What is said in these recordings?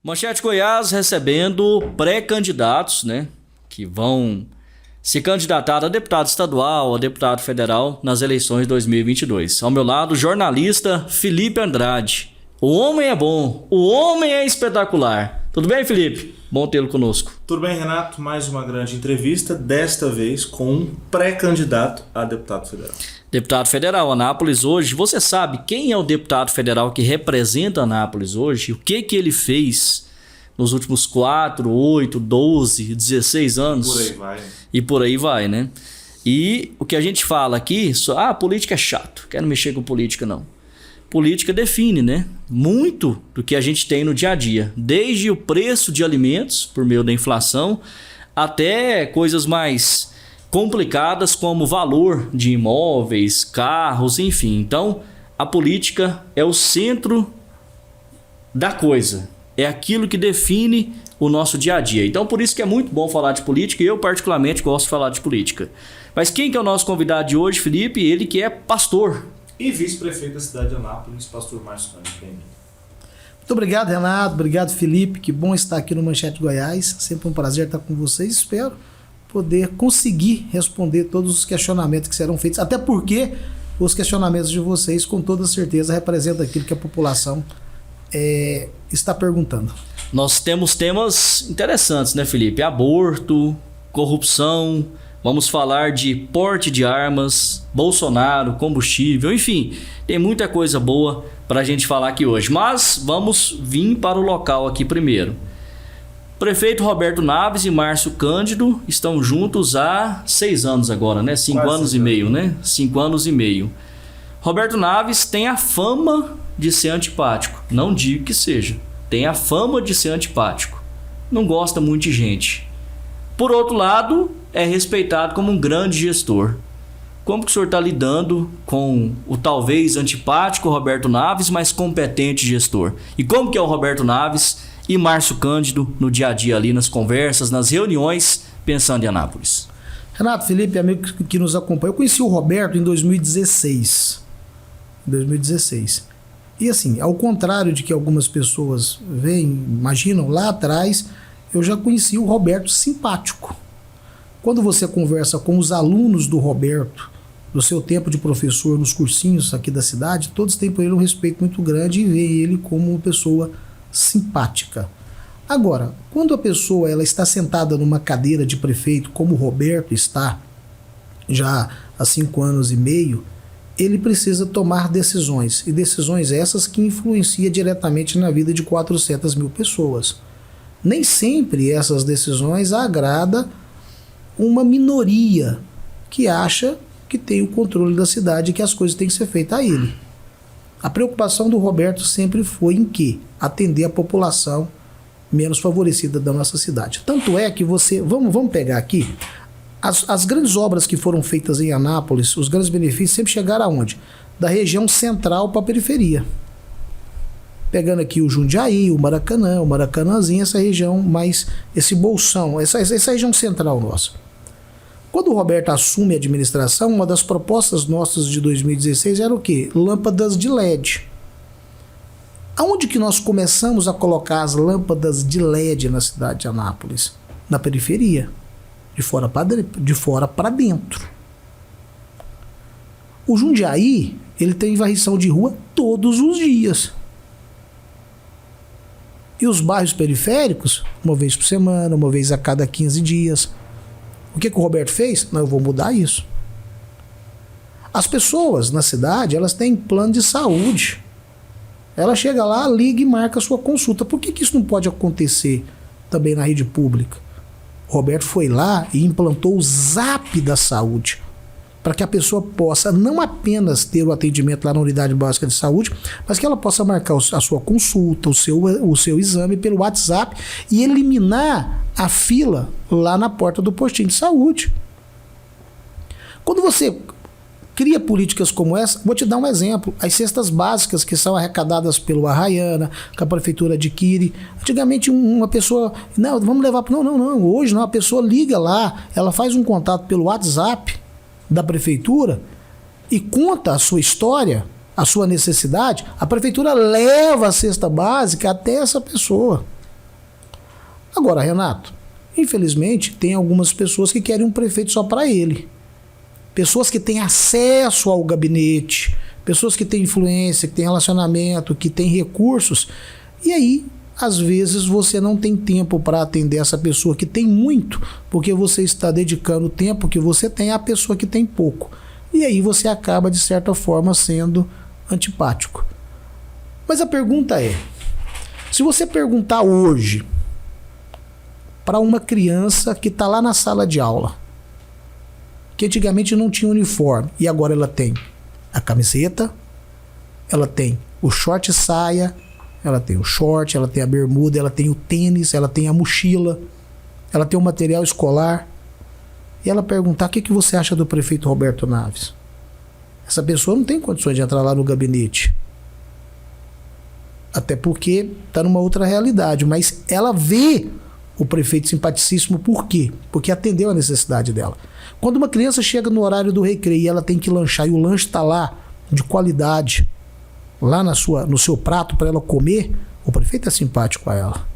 Manchete Goiás recebendo pré-candidatos, né, que vão se candidatar a deputado estadual, a deputado federal nas eleições de 2022. Ao meu lado, o jornalista Felipe Andrade. O homem é bom, o homem é espetacular. Tudo bem, Felipe? Bom tê-lo conosco. Tudo bem, Renato? Mais uma grande entrevista, desta vez com um pré-candidato a deputado federal. Deputado federal, Anápolis hoje. Você sabe quem é o deputado federal que representa Anápolis hoje? O que ele fez nos últimos 4, 8, 12, 16 anos? Por aí vai. E por aí vai, né? E o que a gente fala aqui, política é chato, quero mexer com política não. Política define, né? Muito do que a gente tem no dia a dia. Desde o preço de alimentos, por meio da inflação, até coisas mais complicadas como o valor de imóveis, carros, enfim. Então, a política é o centro da coisa. É aquilo que define o nosso dia a dia. Então, por isso que é muito bom falar de política e eu, particularmente, gosto de falar de política. Mas quem que é o nosso convidado de hoje, Felipe? Ele que é pastor. E vice-prefeito da cidade de Anápolis, pastor Márcio Cândido. Bem-vindo. Muito obrigado, Renato. Obrigado, Felipe. Que bom estar aqui no Manchete Goiás. Sempre um prazer estar com vocês. Espero poder conseguir responder todos os questionamentos que serão feitos. Até porque os questionamentos de vocês, com toda certeza, representam aquilo que a população está perguntando. Nós temos temas interessantes, né, Felipe? Aborto, corrupção, vamos falar de porte de armas, Bolsonaro, combustível, enfim, tem muita coisa boa para a gente falar aqui hoje. Mas vamos vir para o local aqui primeiro. Prefeito Roberto Naves e Márcio Cândido estão juntos há 6 anos agora, né? 5 anos e meio, né? 5 anos e meio. Roberto Naves tem a fama de ser antipático. Não digo que seja. Tem a fama de ser antipático. Não gosta muito de gente. Por outro lado, é respeitado como um grande gestor. Como que o senhor está lidando com o talvez antipático Roberto Naves, mas competente gestor? E como que é o Roberto Naves e Márcio Cândido no dia a dia ali, nas conversas, nas reuniões, pensando em Anápolis? Renato, Felipe, amigo que nos acompanha, eu conheci o Roberto em 2016. E assim, ao contrário de que algumas pessoas imaginam lá atrás, eu já conheci o Roberto simpático. Quando você conversa com os alunos do Roberto, do seu tempo de professor nos cursinhos aqui da cidade, todos têm por ele um respeito muito grande e veem ele como uma pessoa simpática. Agora, quando a pessoa ela está sentada numa cadeira de prefeito, como o Roberto está já há 5 anos e meio, ele precisa tomar decisões, e decisões essas que influenciam diretamente na vida de 400 mil pessoas. Nem sempre essas decisões agradam uma minoria que acha que tem o controle da cidade e que as coisas têm que ser feitas a ele. A preocupação do Roberto sempre foi em quê? Atender a população menos favorecida da nossa cidade. Tanto é que vamos pegar aqui, as grandes obras que foram feitas em Anápolis, os grandes benefícios sempre chegaram aonde? Da região central para a periferia. Pegando aqui o Jundiaí, o Maracanãzinho, essa região mais, esse bolsão, essa região central nossa. Quando o Roberto assume a administração, uma das propostas nossas de 2016 era o quê? Lâmpadas de LED. Aonde que nós começamos a colocar as lâmpadas de LED na cidade de Anápolis? Na periferia, de fora para dentro. O Jundiaí, ele tem varrição de rua todos os dias. E os bairros periféricos, uma vez por semana, uma vez a cada 15 dias. O que o Roberto fez? Não, eu vou mudar isso. As pessoas na cidade, elas têm plano de saúde. Ela chega lá, liga e marca a sua consulta. Por que isso não pode acontecer também na rede pública? O Roberto foi lá e implantou o Zap da saúde, para que a pessoa possa não apenas ter o atendimento lá na unidade básica de saúde, mas que ela possa marcar a sua consulta, o seu exame pelo WhatsApp e eliminar a fila lá na porta do postinho de saúde. Quando você cria políticas como essa, vou te dar um exemplo. As cestas básicas que são arrecadadas pelo Arraiana, que a prefeitura adquire. Antigamente uma pessoa, não, vamos levar para... Não, hoje não, a pessoa liga lá, ela faz um contato pelo WhatsApp da prefeitura e conta a sua história, a sua necessidade, a prefeitura leva a cesta básica até essa pessoa. Agora, Renato, infelizmente, tem algumas pessoas que querem um prefeito só para ele. Pessoas que têm acesso ao gabinete, pessoas que têm influência, que têm relacionamento, que têm recursos. E aí, às vezes, você não tem tempo para atender essa pessoa que tem muito, porque você está dedicando o tempo que você tem à pessoa que tem pouco. E aí você acaba, de certa forma, sendo antipático. Mas a pergunta é, se você perguntar hoje para uma criança que está lá na sala de aula, que antigamente não tinha uniforme, e agora ela tem a camiseta, ela tem o short e saia, ela tem o short, ela tem a bermuda, ela tem o tênis, ela tem a mochila, ela tem o material escolar, e ela perguntar o que você acha do prefeito Roberto Naves. Essa pessoa não tem condições de entrar lá no gabinete. Até porque está numa outra realidade, mas ela vê o prefeito simpaticíssimo. Por quê? Porque atendeu a necessidade dela. Quando uma criança chega no horário do recreio e ela tem que lanchar e o lanche está lá de qualidade, lá no seu prato para ela comer, o prefeito é simpático a ela.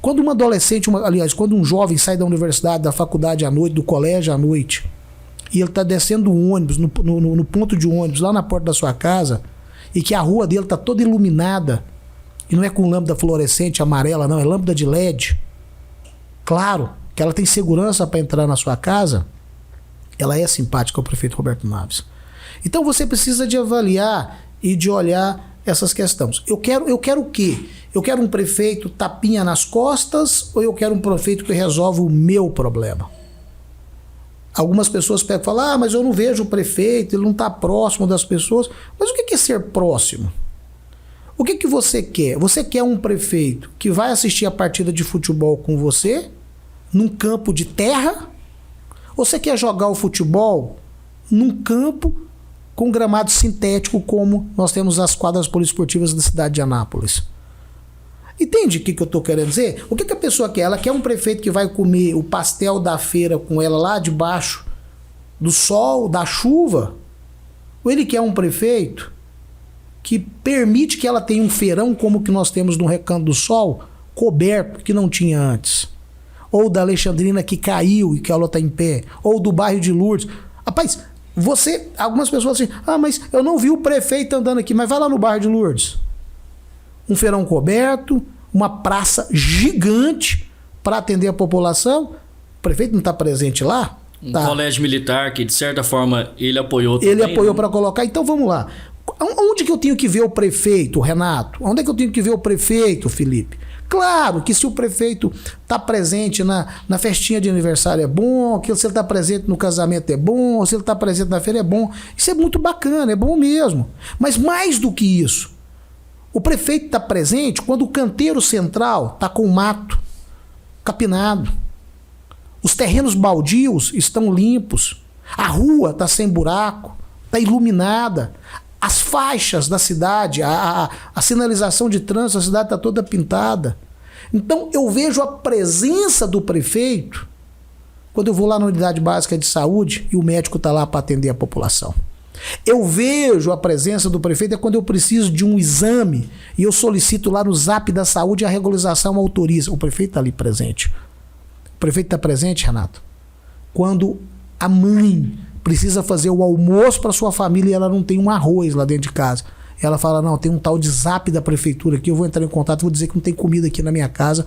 Quando uma adolescente, quando um jovem sai da universidade, da faculdade à noite, do colégio à noite, e ele está descendo o ônibus, no ponto de ônibus, lá na porta da sua casa, e que a rua dele está toda iluminada, e não é com lâmpada fluorescente amarela, não, é lâmpada de LED, claro, que ela tem segurança para entrar na sua casa, ela é simpática ao prefeito Roberto Naves. Então você precisa de avaliar e de olhar essas questões. Eu quero o quê? Eu quero um prefeito tapinha nas costas ou eu quero um prefeito que resolve o meu problema? Algumas pessoas pegam e falam, mas eu não vejo o prefeito, ele não está próximo das pessoas. Mas o que é ser próximo? O que você quer? Você quer um prefeito que vai assistir a partida de futebol com você, num campo de terra? Ou você quer jogar o futebol num campo com gramado sintético, como nós temos as quadras poliesportivas da cidade de Anápolis? Entende o que eu estou querendo dizer? O que a pessoa quer? Ela quer um prefeito que vai comer o pastel da feira com ela lá debaixo do sol, da chuva? Ou ele quer um prefeito que permite que ela tenha um feirão como que nós temos no Recanto do Sol, coberto, que não tinha antes? Ou da Alexandrina que caiu e que ela está em pé? Ou do bairro de Lourdes? Rapaz, algumas pessoas assim, mas eu não vi o prefeito andando aqui, mas vai lá no bairro de Lourdes. Um feirão coberto, uma praça gigante para atender a população. O prefeito não está presente lá? Um colégio militar que, de certa forma, ele apoiou também. Ele apoiou para colocar. Então vamos lá. Onde que eu tenho que ver o prefeito, Renato? Onde é que eu tenho que ver o prefeito, Felipe? Claro que se o prefeito está presente na festinha de aniversário é bom, que se ele está presente no casamento é bom, se ele está presente na feira é bom. Isso é muito bacana, é bom mesmo. Mas mais do que isso, o prefeito está presente quando o canteiro central está com o mato capinado. Os terrenos baldios estão limpos. A rua está sem buraco, está iluminada. As faixas da cidade, a sinalização de trânsito da cidade está toda pintada. Então eu vejo a presença do prefeito quando eu vou lá na unidade básica de saúde e o médico está lá para atender a população. Eu vejo a presença do prefeito quando eu preciso de um exame e eu solicito lá no Zap da Saúde, a regularização autoriza. O prefeito está ali presente. O prefeito está presente, Renato, quando a mãe precisa fazer o almoço para sua família e ela não tem um arroz lá dentro de casa. Ela fala, não, tem um tal de Zap da prefeitura aqui, eu vou entrar em contato, vou dizer que não tem comida aqui na minha casa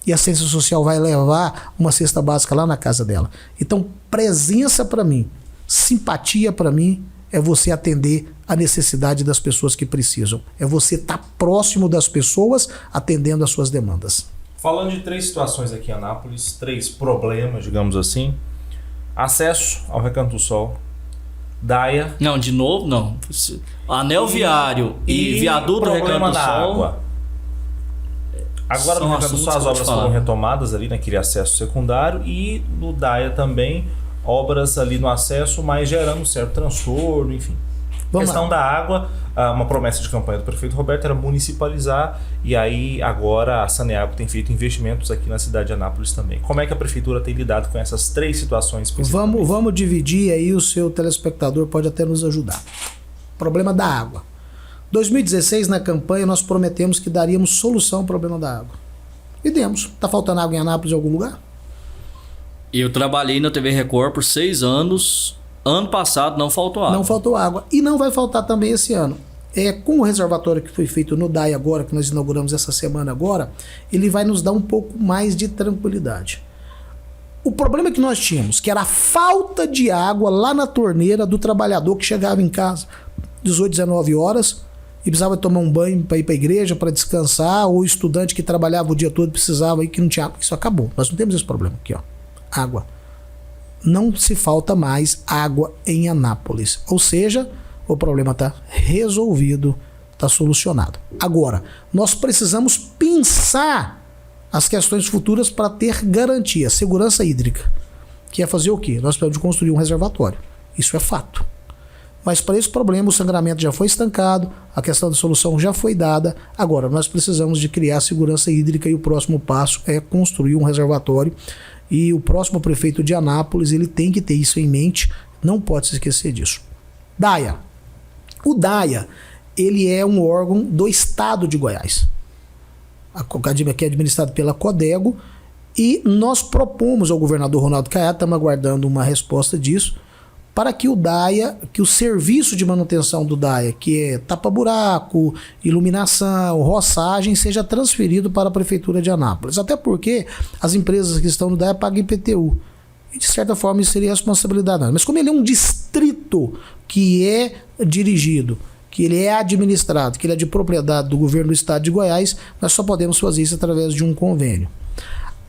e a assistência social vai levar uma cesta básica lá na casa dela. Então, presença para mim, simpatia para mim, é você atender a necessidade das pessoas que precisam. É você estar próximo das pessoas, atendendo às suas demandas. Falando de 3 situações aqui em Anápolis, 3 problemas, digamos assim. Acesso ao Recanto do Sol, DAIA... Não, de novo, não. Anel viário e viaduto do Recanto do Sol... Água. Agora no Recanto do Sol as obras foram retomadas ali naquele acesso secundário e no DAIA também... obras ali no acesso, mas gerando um certo transtorno, enfim. A questão da água, uma promessa de campanha do prefeito Roberto era municipalizar, e aí agora a Saneago tem feito investimentos aqui na cidade de Anápolis também. Como é que a prefeitura tem lidado com essas 3 situações? Vamos dividir aí, o seu telespectador pode até nos ajudar. Problema da água. 2016, na campanha, nós prometemos que daríamos solução ao problema da água. E demos. Tá faltando água em Anápolis em algum lugar? Eu trabalhei na TV Record por 6 anos. Ano passado não faltou água. Não faltou água. E não vai faltar também esse ano. Com o reservatório que foi feito no DAI agora, que nós inauguramos essa semana agora, ele vai nos dar um pouco mais de tranquilidade. O problema que nós tínhamos, que era a falta de água lá na torneira do trabalhador que chegava em casa 18, 19 horas e precisava tomar um banho para ir para a igreja, para descansar, ou o estudante que trabalhava o dia todo precisava e que não tinha água. Isso acabou. Nós não temos esse problema aqui, ó. Água. Não se falta mais água em Anápolis. Ou seja, o problema está resolvido, está solucionado. Agora, nós precisamos pensar as questões futuras para ter garantia, segurança hídrica. Que é fazer o quê? Nós precisamos de construir um reservatório. Isso é fato. Mas para esse problema o sangramento já foi estancado, a questão da solução já foi dada. Agora, nós precisamos de criar segurança hídrica e o próximo passo é construir um reservatório. E o próximo prefeito de Anápolis, ele tem que ter isso em mente, não pode se esquecer disso. DAIA. O DAIA, ele é um órgão do estado de Goiás, que é administrado pela Codego, e nós propomos ao governador Ronaldo Caiado, estamos aguardando uma resposta disso, para que o DAIA, que o serviço de manutenção do DAIA, que é tapa-buraco, iluminação, roçagem, seja transferido para a Prefeitura de Anápolis. Até porque as empresas que estão no DAIA pagam IPTU. E de certa forma isso seria responsabilidade dela. Mas como ele é um distrito que é dirigido, que ele é administrado, que ele é de propriedade do governo do estado de Goiás, nós só podemos fazer isso através de um convênio.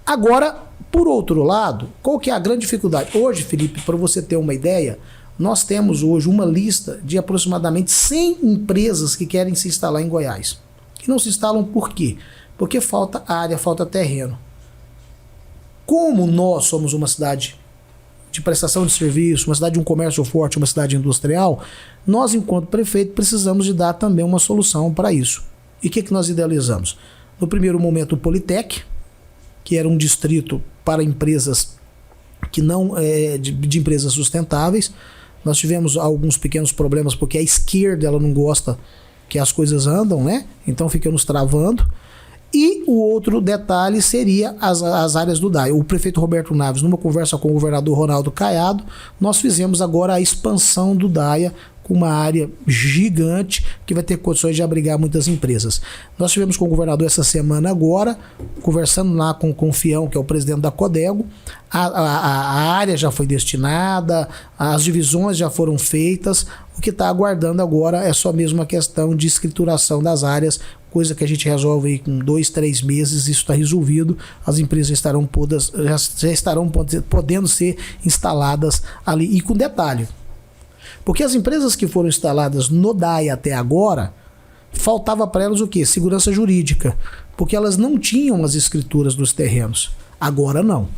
Agora, por outro lado, qual que é a grande dificuldade? Hoje, Felipe, para você ter uma ideia, nós temos hoje uma lista de aproximadamente 100 empresas que querem se instalar em Goiás. E não se instalam por quê? Porque falta área, falta terreno. Como nós somos uma cidade de prestação de serviço, uma cidade de um comércio forte, uma cidade industrial, nós, enquanto prefeito, precisamos de dar também uma solução para isso. E o que nós idealizamos? No primeiro momento, o Politec, que era um distrito para empresas que não de empresas sustentáveis. Nós tivemos alguns pequenos problemas porque a esquerda ela não gosta que as coisas andam, né? Então fica nos travando. E o outro detalhe seria as áreas do DAIA. O prefeito Roberto Naves, numa conversa com o governador Ronaldo Caiado, nós fizemos agora a expansão do DAIA com uma área gigante que vai ter condições de abrigar muitas empresas. Nós tivemos com o governador essa semana agora, conversando lá com o Fião, que é o presidente da Codego, a área já foi destinada, as divisões já foram feitas, o que está aguardando agora é só mesmo uma questão de escrituração das áreas, coisa que a gente resolve aí com 2, 3 meses, isso está resolvido, as empresas já estarão podendo ser instaladas ali. E com detalhe, porque as empresas que foram instaladas no DAIA até agora, faltava para elas o quê? Segurança jurídica, porque elas não tinham as escrituras dos terrenos. Agora não.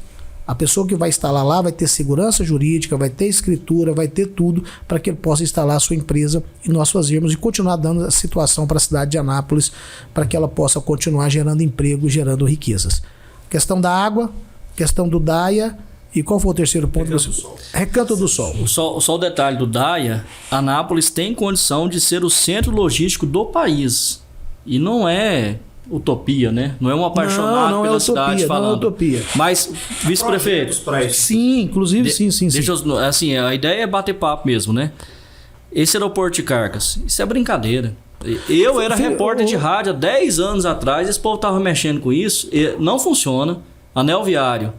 A pessoa que vai instalar lá vai ter segurança jurídica, vai ter escritura, vai ter tudo para que ele possa instalar a sua empresa e nós fazermos e continuar dando a situação para a cidade de Anápolis, para que ela possa continuar gerando emprego e gerando riquezas. Questão da água, questão do DAIA. E qual foi o terceiro ponto? Recanto do Sol. Só o detalhe do DAIA, Anápolis tem condição de ser o centro logístico do país. E não é utopia, né? Não é um apaixonado pela cidade falando. Não é utopia. Mas, vice-prefeito... Sim, inclusive sim. Assim, a ideia é bater papo mesmo, né? Esse aeroporto de Carcas, isso é brincadeira. Eu era repórter de rádio há 10 anos atrás, esse povo estava mexendo com isso, não funciona. Anel viário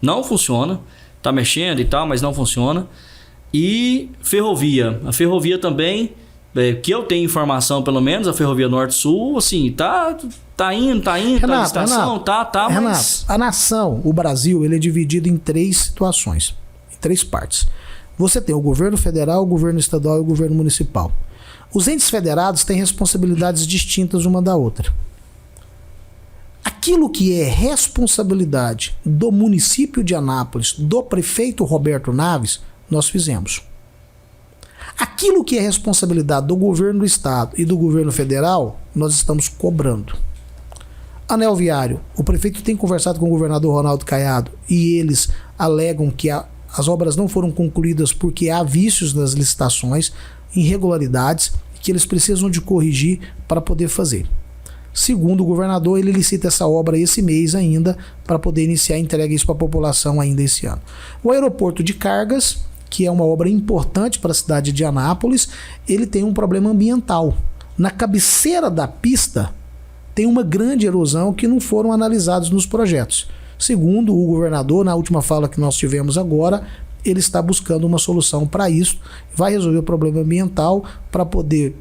não funciona, tá mexendo e tal, mas não funciona. E ferrovia, a ferrovia também, que eu tenho informação pelo menos, a ferrovia Norte-Sul, assim, tá indo, Renato, tá licitação, Renato, mas... a nação, o Brasil, ele é dividido em 3 situações, em 3 partes. Você tem o governo federal, o governo estadual e o governo municipal. Os entes federados têm responsabilidades distintas uma da outra. Aquilo que é responsabilidade do município de Anápolis, do prefeito Roberto Naves, nós fizemos. Aquilo que é responsabilidade do governo do estado e do governo federal, nós estamos cobrando. Anel viário, o prefeito tem conversado com o governador Ronaldo Caiado e eles alegam que as obras não foram concluídas porque há vícios nas licitações, irregularidades, que eles precisam de corrigir para poder fazer. Segundo o governador, ele licita essa obra esse mês ainda para poder iniciar a entrega isso para a população ainda esse ano. O aeroporto de cargas, que é uma obra importante para a cidade de Anápolis, ele tem um problema ambiental. Na cabeceira da pista tem uma grande erosão que não foram analisados nos projetos. Segundo o governador, na última fala que nós tivemos agora, ele está buscando uma solução para isso, vai resolver o problema ambiental para poder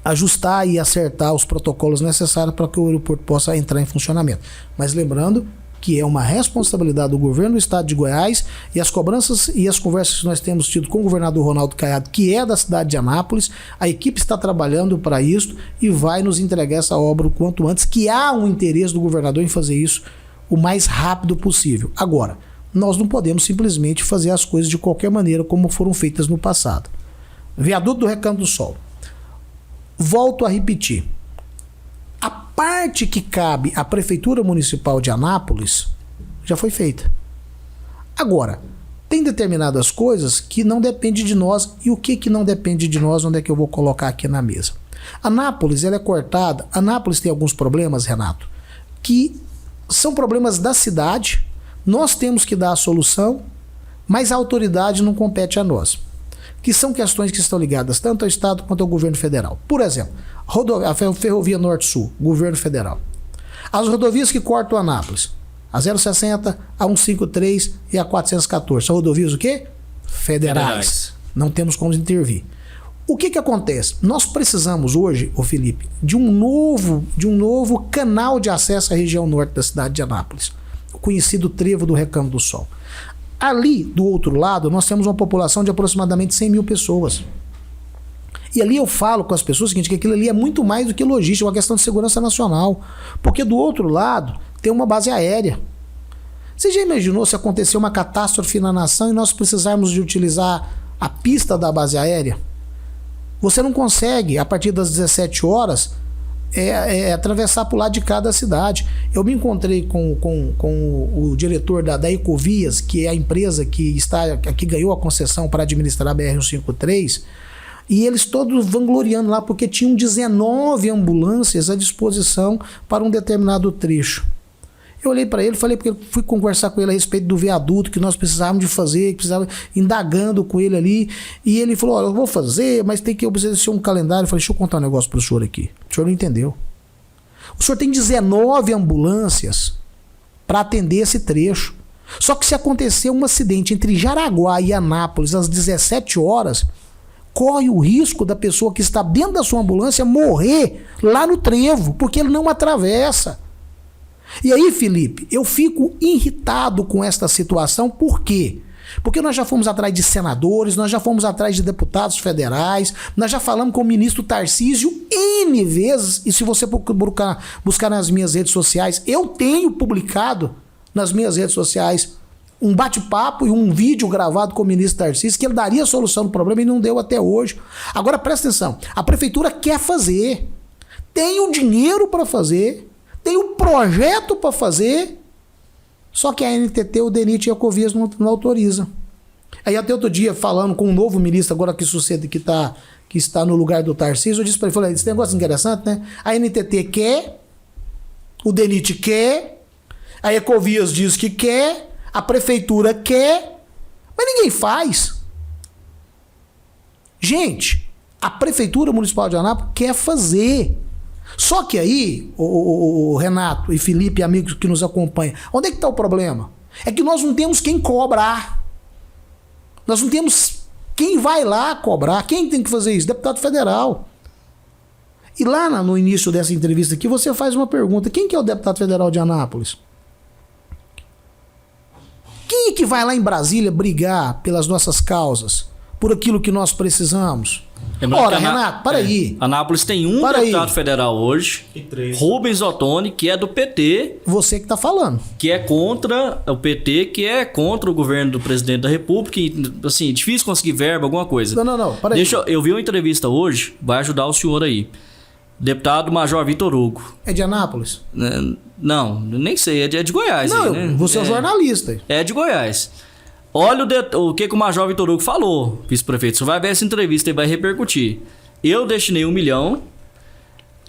ajustar e acertar os protocolos necessários para que o aeroporto possa entrar em funcionamento. Mas lembrando que é uma responsabilidade do governo do estado de Goiás, e as cobranças e as conversas que nós temos tido com o governador Ronaldo Caiado, que é da cidade de Anápolis, a equipe está trabalhando para isso e vai nos entregar essa obra o quanto antes, que há um interesse do governador em fazer isso o mais rápido possível. Agora, nós não podemos simplesmente fazer as coisas de qualquer maneira como foram feitas no passado. Viaduto do Recanto do Sol. Volto a repetir. A parte que cabe à Prefeitura Municipal de Anápolis já foi feita. Agora, tem determinadas coisas que não dependem de nós. E o que não depende de nós, onde é que eu vou colocar aqui na mesa? Anápolis, ela é cortada. Anápolis tem alguns problemas, Renato, que são problemas da cidade. Nós temos que dar a solução, mas a autoridade não compete a nós. Que são questões que estão ligadas tanto ao Estado quanto ao governo federal. Por exemplo, a Ferrovia Norte-Sul, governo federal. As rodovias que cortam Anápolis, a 060, a 153 e a 414. São rodovias o quê? Federais. Não temos como intervir. O que acontece? Nós precisamos hoje, ô Felipe, de um novo canal de acesso à região norte da cidade de Anápolis, o conhecido Trevo do Recanto do Sol. Ali, do outro lado, nós temos uma população de aproximadamente 100 mil pessoas. E ali eu falo com as pessoas o seguinte, que aquilo ali é muito mais do que logística, é uma questão de segurança nacional. Porque do outro lado tem uma base aérea. Você já imaginou se acontecer uma catástrofe na nação e nós precisarmos de utilizar a pista da base aérea? Você não consegue, a partir das 17 horas, atravessar para o lado de cada cidade. Eu me encontrei com o diretor da Ecovias, que é a empresa que ganhou a concessão para administrar a BR-153, e eles todos vangloriando lá, porque tinham 19 ambulâncias à disposição para um determinado trecho. Eu olhei para ele, fui conversar com ele a respeito do viaduto que nós precisávamos de fazer, que precisava, indagando com ele ali, e ele falou, olha, eu vou fazer, mas tem que obedecer um calendário. Eu falei, deixa eu contar um negócio para o senhor aqui. O senhor não entendeu. O senhor tem 19 ambulâncias para atender esse trecho. Só que se acontecer um acidente entre Jaraguá e Anápolis às 17 horas, corre o risco da pessoa que está dentro da sua ambulância morrer lá no trevo, porque ele não atravessa. E aí, Felipe, eu fico irritado com esta situação. Por quê? Porque nós já fomos atrás de senadores, nós já fomos atrás de deputados federais, nós já falamos com o ministro Tarcísio N vezes, e se você buscar nas minhas redes sociais, eu tenho publicado nas minhas redes sociais um bate-papo e um vídeo gravado com o ministro Tarcísio, que ele daria a solução do problema e não deu até hoje. Agora, presta atenção, a prefeitura quer fazer, tem o dinheiro para fazer, tem um projeto para fazer, só que a NTT, o DENIT e a Ecovias não autoriza. Aí até outro dia, falando com um novo ministro, agora que sucede, que está no lugar do Tarcísio, eu disse para ele, falei, esse negócio é interessante, né? A NTT quer, o DENIT quer, a Ecovias diz que quer, a prefeitura quer, mas ninguém faz. Gente, a Prefeitura Municipal de Anápolis quer fazer. Só que aí, o Renato e Felipe, amigos que nos acompanham, onde é que está o problema? É que nós não temos quem cobrar. Nós não temos quem vai lá cobrar. Quem tem que fazer isso? Deputado federal. E lá no início dessa entrevista aqui, você faz uma pergunta. Quem que é o deputado federal de Anápolis? Quem é que vai lá em Brasília brigar pelas nossas causas? Por aquilo que nós precisamos? Ora, Renato, para aí. Anápolis tem um deputado federal hoje, Rubens Ottoni, que é do PT. Você que está falando. Que é contra o PT, que é contra o governo do presidente da República. E, assim, difícil conseguir verba, alguma coisa. Não, para aí. Eu vi uma entrevista hoje, vai ajudar o senhor aí. Deputado Major Vitor Hugo. É de Anápolis? Não, nem sei, é de Goiás. Não, aí, né? Você é jornalista. É de Goiás. Olha o que o Major Vitor Hugo falou, vice-prefeito. Você vai ver essa entrevista e vai repercutir. Eu destinei 1 milhão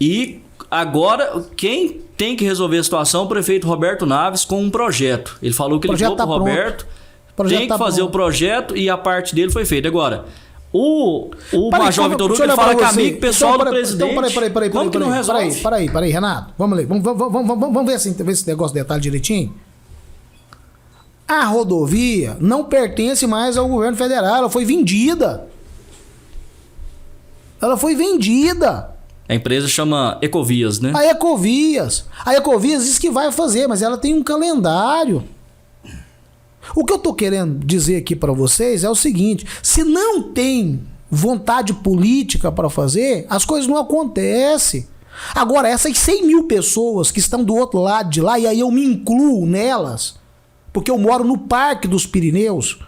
e Agora, quem tem que resolver a situação é o prefeito Roberto Naves com um projeto. Ele falou que ele ligou pro Roberto, tem que fazer o projeto e a parte dele foi feita. Agora, o Major Vitor Hugo, ele fala que é amigo pessoal do presidente. Peraí, como que não resolve? Peraí, Renato. Vamos ler. Vamos ver esse negócio de detalhe direitinho. A rodovia não pertence mais ao governo federal. Ela foi vendida. A empresa chama Ecovias, né? A Ecovias diz que vai fazer, mas ela tem um calendário. O que eu tô querendo dizer aqui para vocês é o seguinte: se não tem vontade política para fazer, as coisas não acontecem. Agora, essas 100 mil pessoas que estão do outro lado de lá, e aí eu me incluo nelas, porque eu moro no Parque dos Pirineus.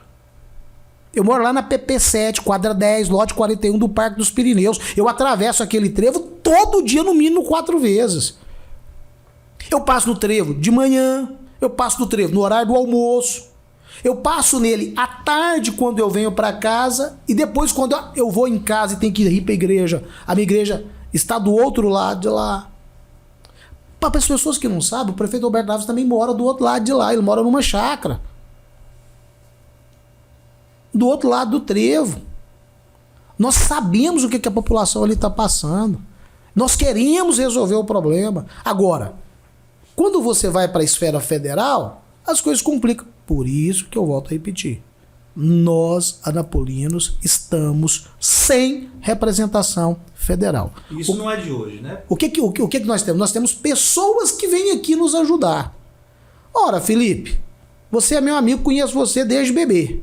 Eu moro lá na PP7, quadra 10, lote 41 do Parque dos Pirineus. Eu atravesso aquele trevo todo dia, no mínimo 4 vezes. Eu passo no trevo de manhã, eu passo no trevo no horário do almoço, eu passo nele à tarde quando eu venho para casa, e depois quando eu vou em casa e tenho que ir para a igreja. A minha igreja está do outro lado de lá. Para as pessoas que não sabem, o prefeito Roberto Naves também mora do outro lado de lá. Ele mora numa chácara do outro lado do trevo. Nós sabemos o que a população ali está passando. Nós queremos resolver o problema. Agora, quando você vai para a esfera federal, as coisas complicam. Por isso que eu volto a repetir. Nós, anapolinos, estamos sem representação federal. Isso não é de hoje, né? O que nós temos? Nós temos pessoas que vêm aqui nos ajudar. Ora, Felipe, você é meu amigo, conheço você desde bebê.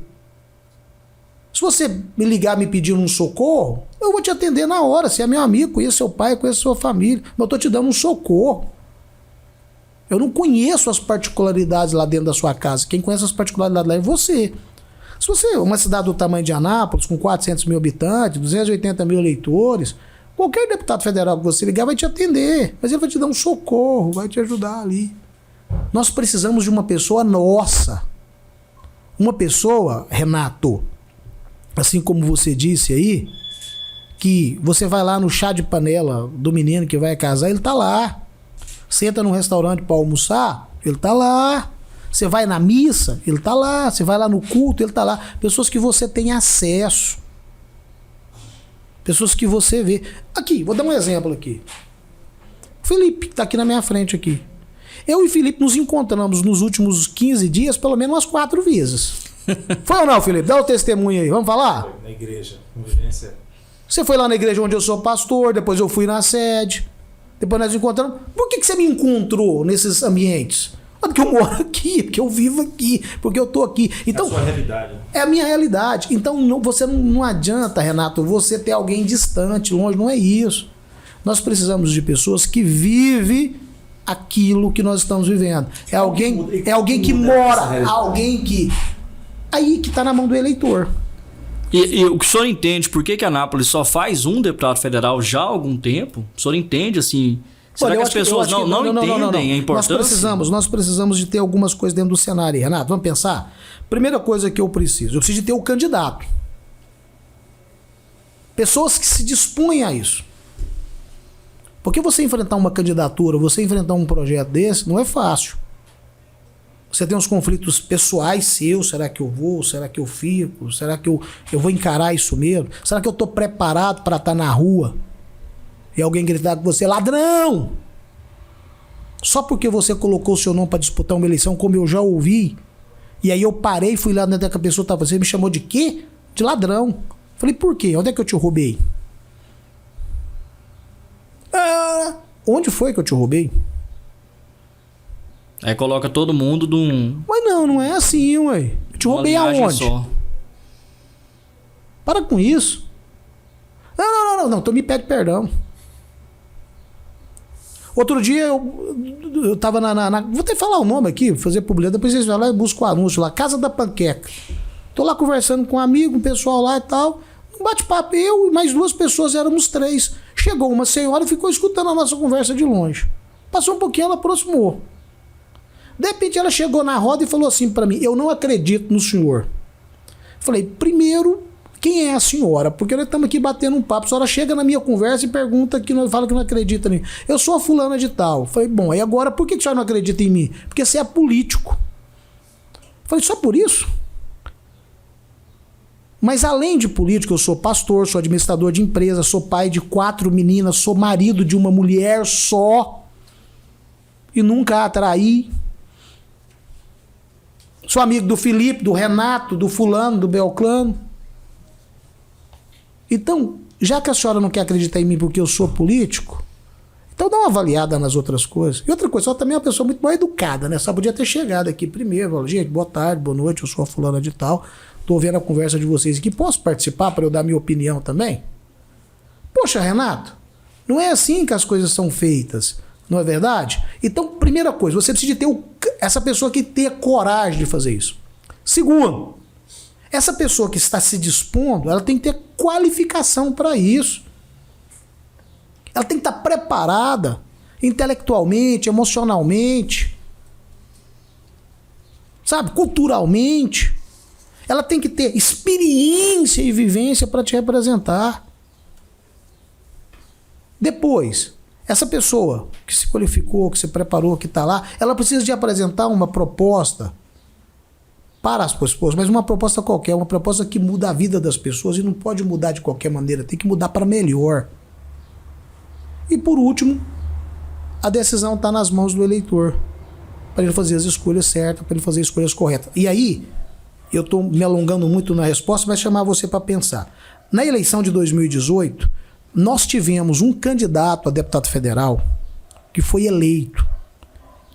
Se você me ligar me pedir um socorro, eu vou te atender na hora. Você é meu amigo, conheço seu pai, conheço sua família, mas eu estou te dando um socorro. Eu não conheço as particularidades lá dentro da sua casa. Quem conhece as particularidades lá é você. Se você é uma cidade do tamanho de Anápolis, com 400 mil habitantes, 280 mil eleitores, qualquer deputado federal que você ligar vai te atender, mas ele vai te dar um socorro, vai te ajudar ali. Nós precisamos de uma pessoa nossa. Uma pessoa, Renato, assim como você disse aí, que você vai lá no chá de panela do menino que vai casar, ele tá lá. Você entra num restaurante para almoçar, ele tá lá. Você vai na missa, ele tá lá. Você vai lá no culto, ele tá lá. Pessoas que você tem acesso. Pessoas que você vê. Aqui, vou dar um exemplo aqui. O Felipe, que tá aqui na minha frente aqui. Eu e Felipe nos encontramos nos últimos 15 dias pelo menos umas 4 vezes. Foi ou não, Felipe? Dá o testemunho aí, vamos falar? Foi na igreja, convivência. Você foi lá na igreja onde eu sou pastor, depois eu fui na sede, depois nós nos encontramos. Por que você me encontrou nesses ambientes? Porque eu moro aqui, porque eu vivo aqui, porque eu tô aqui. Então, é a sua realidade. É a minha realidade. Então você não adianta, Renato, você ter alguém distante, longe, não é isso. Nós precisamos de pessoas que vivem aquilo que nós estamos vivendo. É alguém que mora, alguém que... Aí que está na mão do eleitor. E o que o senhor entende, por que Anápolis só faz um deputado federal já há algum tempo? O senhor entende, assim... Será que as pessoas não entendem a importância? Nós precisamos de ter algumas coisas dentro do cenário. Renato, vamos pensar? Primeira coisa que eu preciso de ter o candidato. Pessoas que se dispõem a isso. Porque você enfrentar uma candidatura, você enfrentar um projeto desse, não é fácil. Você tem uns conflitos pessoais seus. Será que eu vou? Será que eu fico? Será que eu vou encarar isso mesmo? Será que eu estou preparado para estar na rua e alguém gritar com você, ladrão? Só porque você colocou o seu nome para disputar uma eleição, como eu já ouvi, e aí eu parei e fui lá onde é que a pessoa estava. Você me chamou de quê? De ladrão. Falei, por quê? Onde é que eu te roubei? Onde foi que eu te roubei? Aí coloca todo mundo de um... Mas não é assim, ué. Eu te roubei aonde? Só. Para com isso. Não, tu me pede perdão. Outro dia eu tava vou até falar o nome aqui, fazer publicidade, depois vocês vão lá e buscam o anúncio lá, Casa da Panqueca. Tô lá conversando com um amigo, um pessoal lá e tal. Um bate-papo, eu e mais 2 pessoas, éramos 3. Chegou uma senhora e ficou escutando a nossa conversa de longe. Passou um pouquinho, ela aproximou. De repente ela chegou na roda e falou assim pra mim, eu não acredito no senhor. Falei, primeiro, quem é a senhora? Porque nós estamos aqui batendo um papo. A senhora chega na minha conversa e pergunta fala que não acredita em mim. Eu sou a fulana de tal. Falei, bom, e agora por que a senhora não acredita em mim? Porque você é político. Falei, só por isso? Mas além de político, eu sou pastor, sou administrador de empresa, sou pai de 4 meninas, sou marido de uma mulher só e nunca a traí. Sou amigo do Felipe, do Renato, do fulano, do Belclano. Então, já que a senhora não quer acreditar em mim porque eu sou político, então dá uma avaliada nas outras coisas. E outra coisa, ela também é uma pessoa muito mal educada, né? Só podia ter chegado aqui primeiro. Falou, gente, boa tarde, boa noite, eu sou a fulana de tal. Tô vendo a conversa de vocês aqui. Posso participar para eu dar minha opinião também? Poxa, Renato, não é assim que as coisas são feitas. Não é verdade? Então, primeira coisa, você precisa de ter essa pessoa que tenha coragem de fazer isso. Segundo, essa pessoa que está se dispondo, ela tem que ter qualificação para isso. Ela tem que estar preparada intelectualmente, emocionalmente, sabe, culturalmente. Ela tem que ter experiência e vivência para te representar. Depois, essa pessoa que se qualificou, que se preparou, que está lá, ela precisa de apresentar uma proposta para as pessoas, mas uma proposta qualquer, uma proposta que muda a vida das pessoas e não pode mudar de qualquer maneira, tem que mudar para melhor. E por último, a decisão está nas mãos do eleitor, para ele fazer as escolhas certas, para ele fazer as escolhas corretas. E aí, eu estou me alongando muito na resposta, mas chamar você para pensar. Na eleição de 2018, nós tivemos um candidato a deputado federal que foi eleito,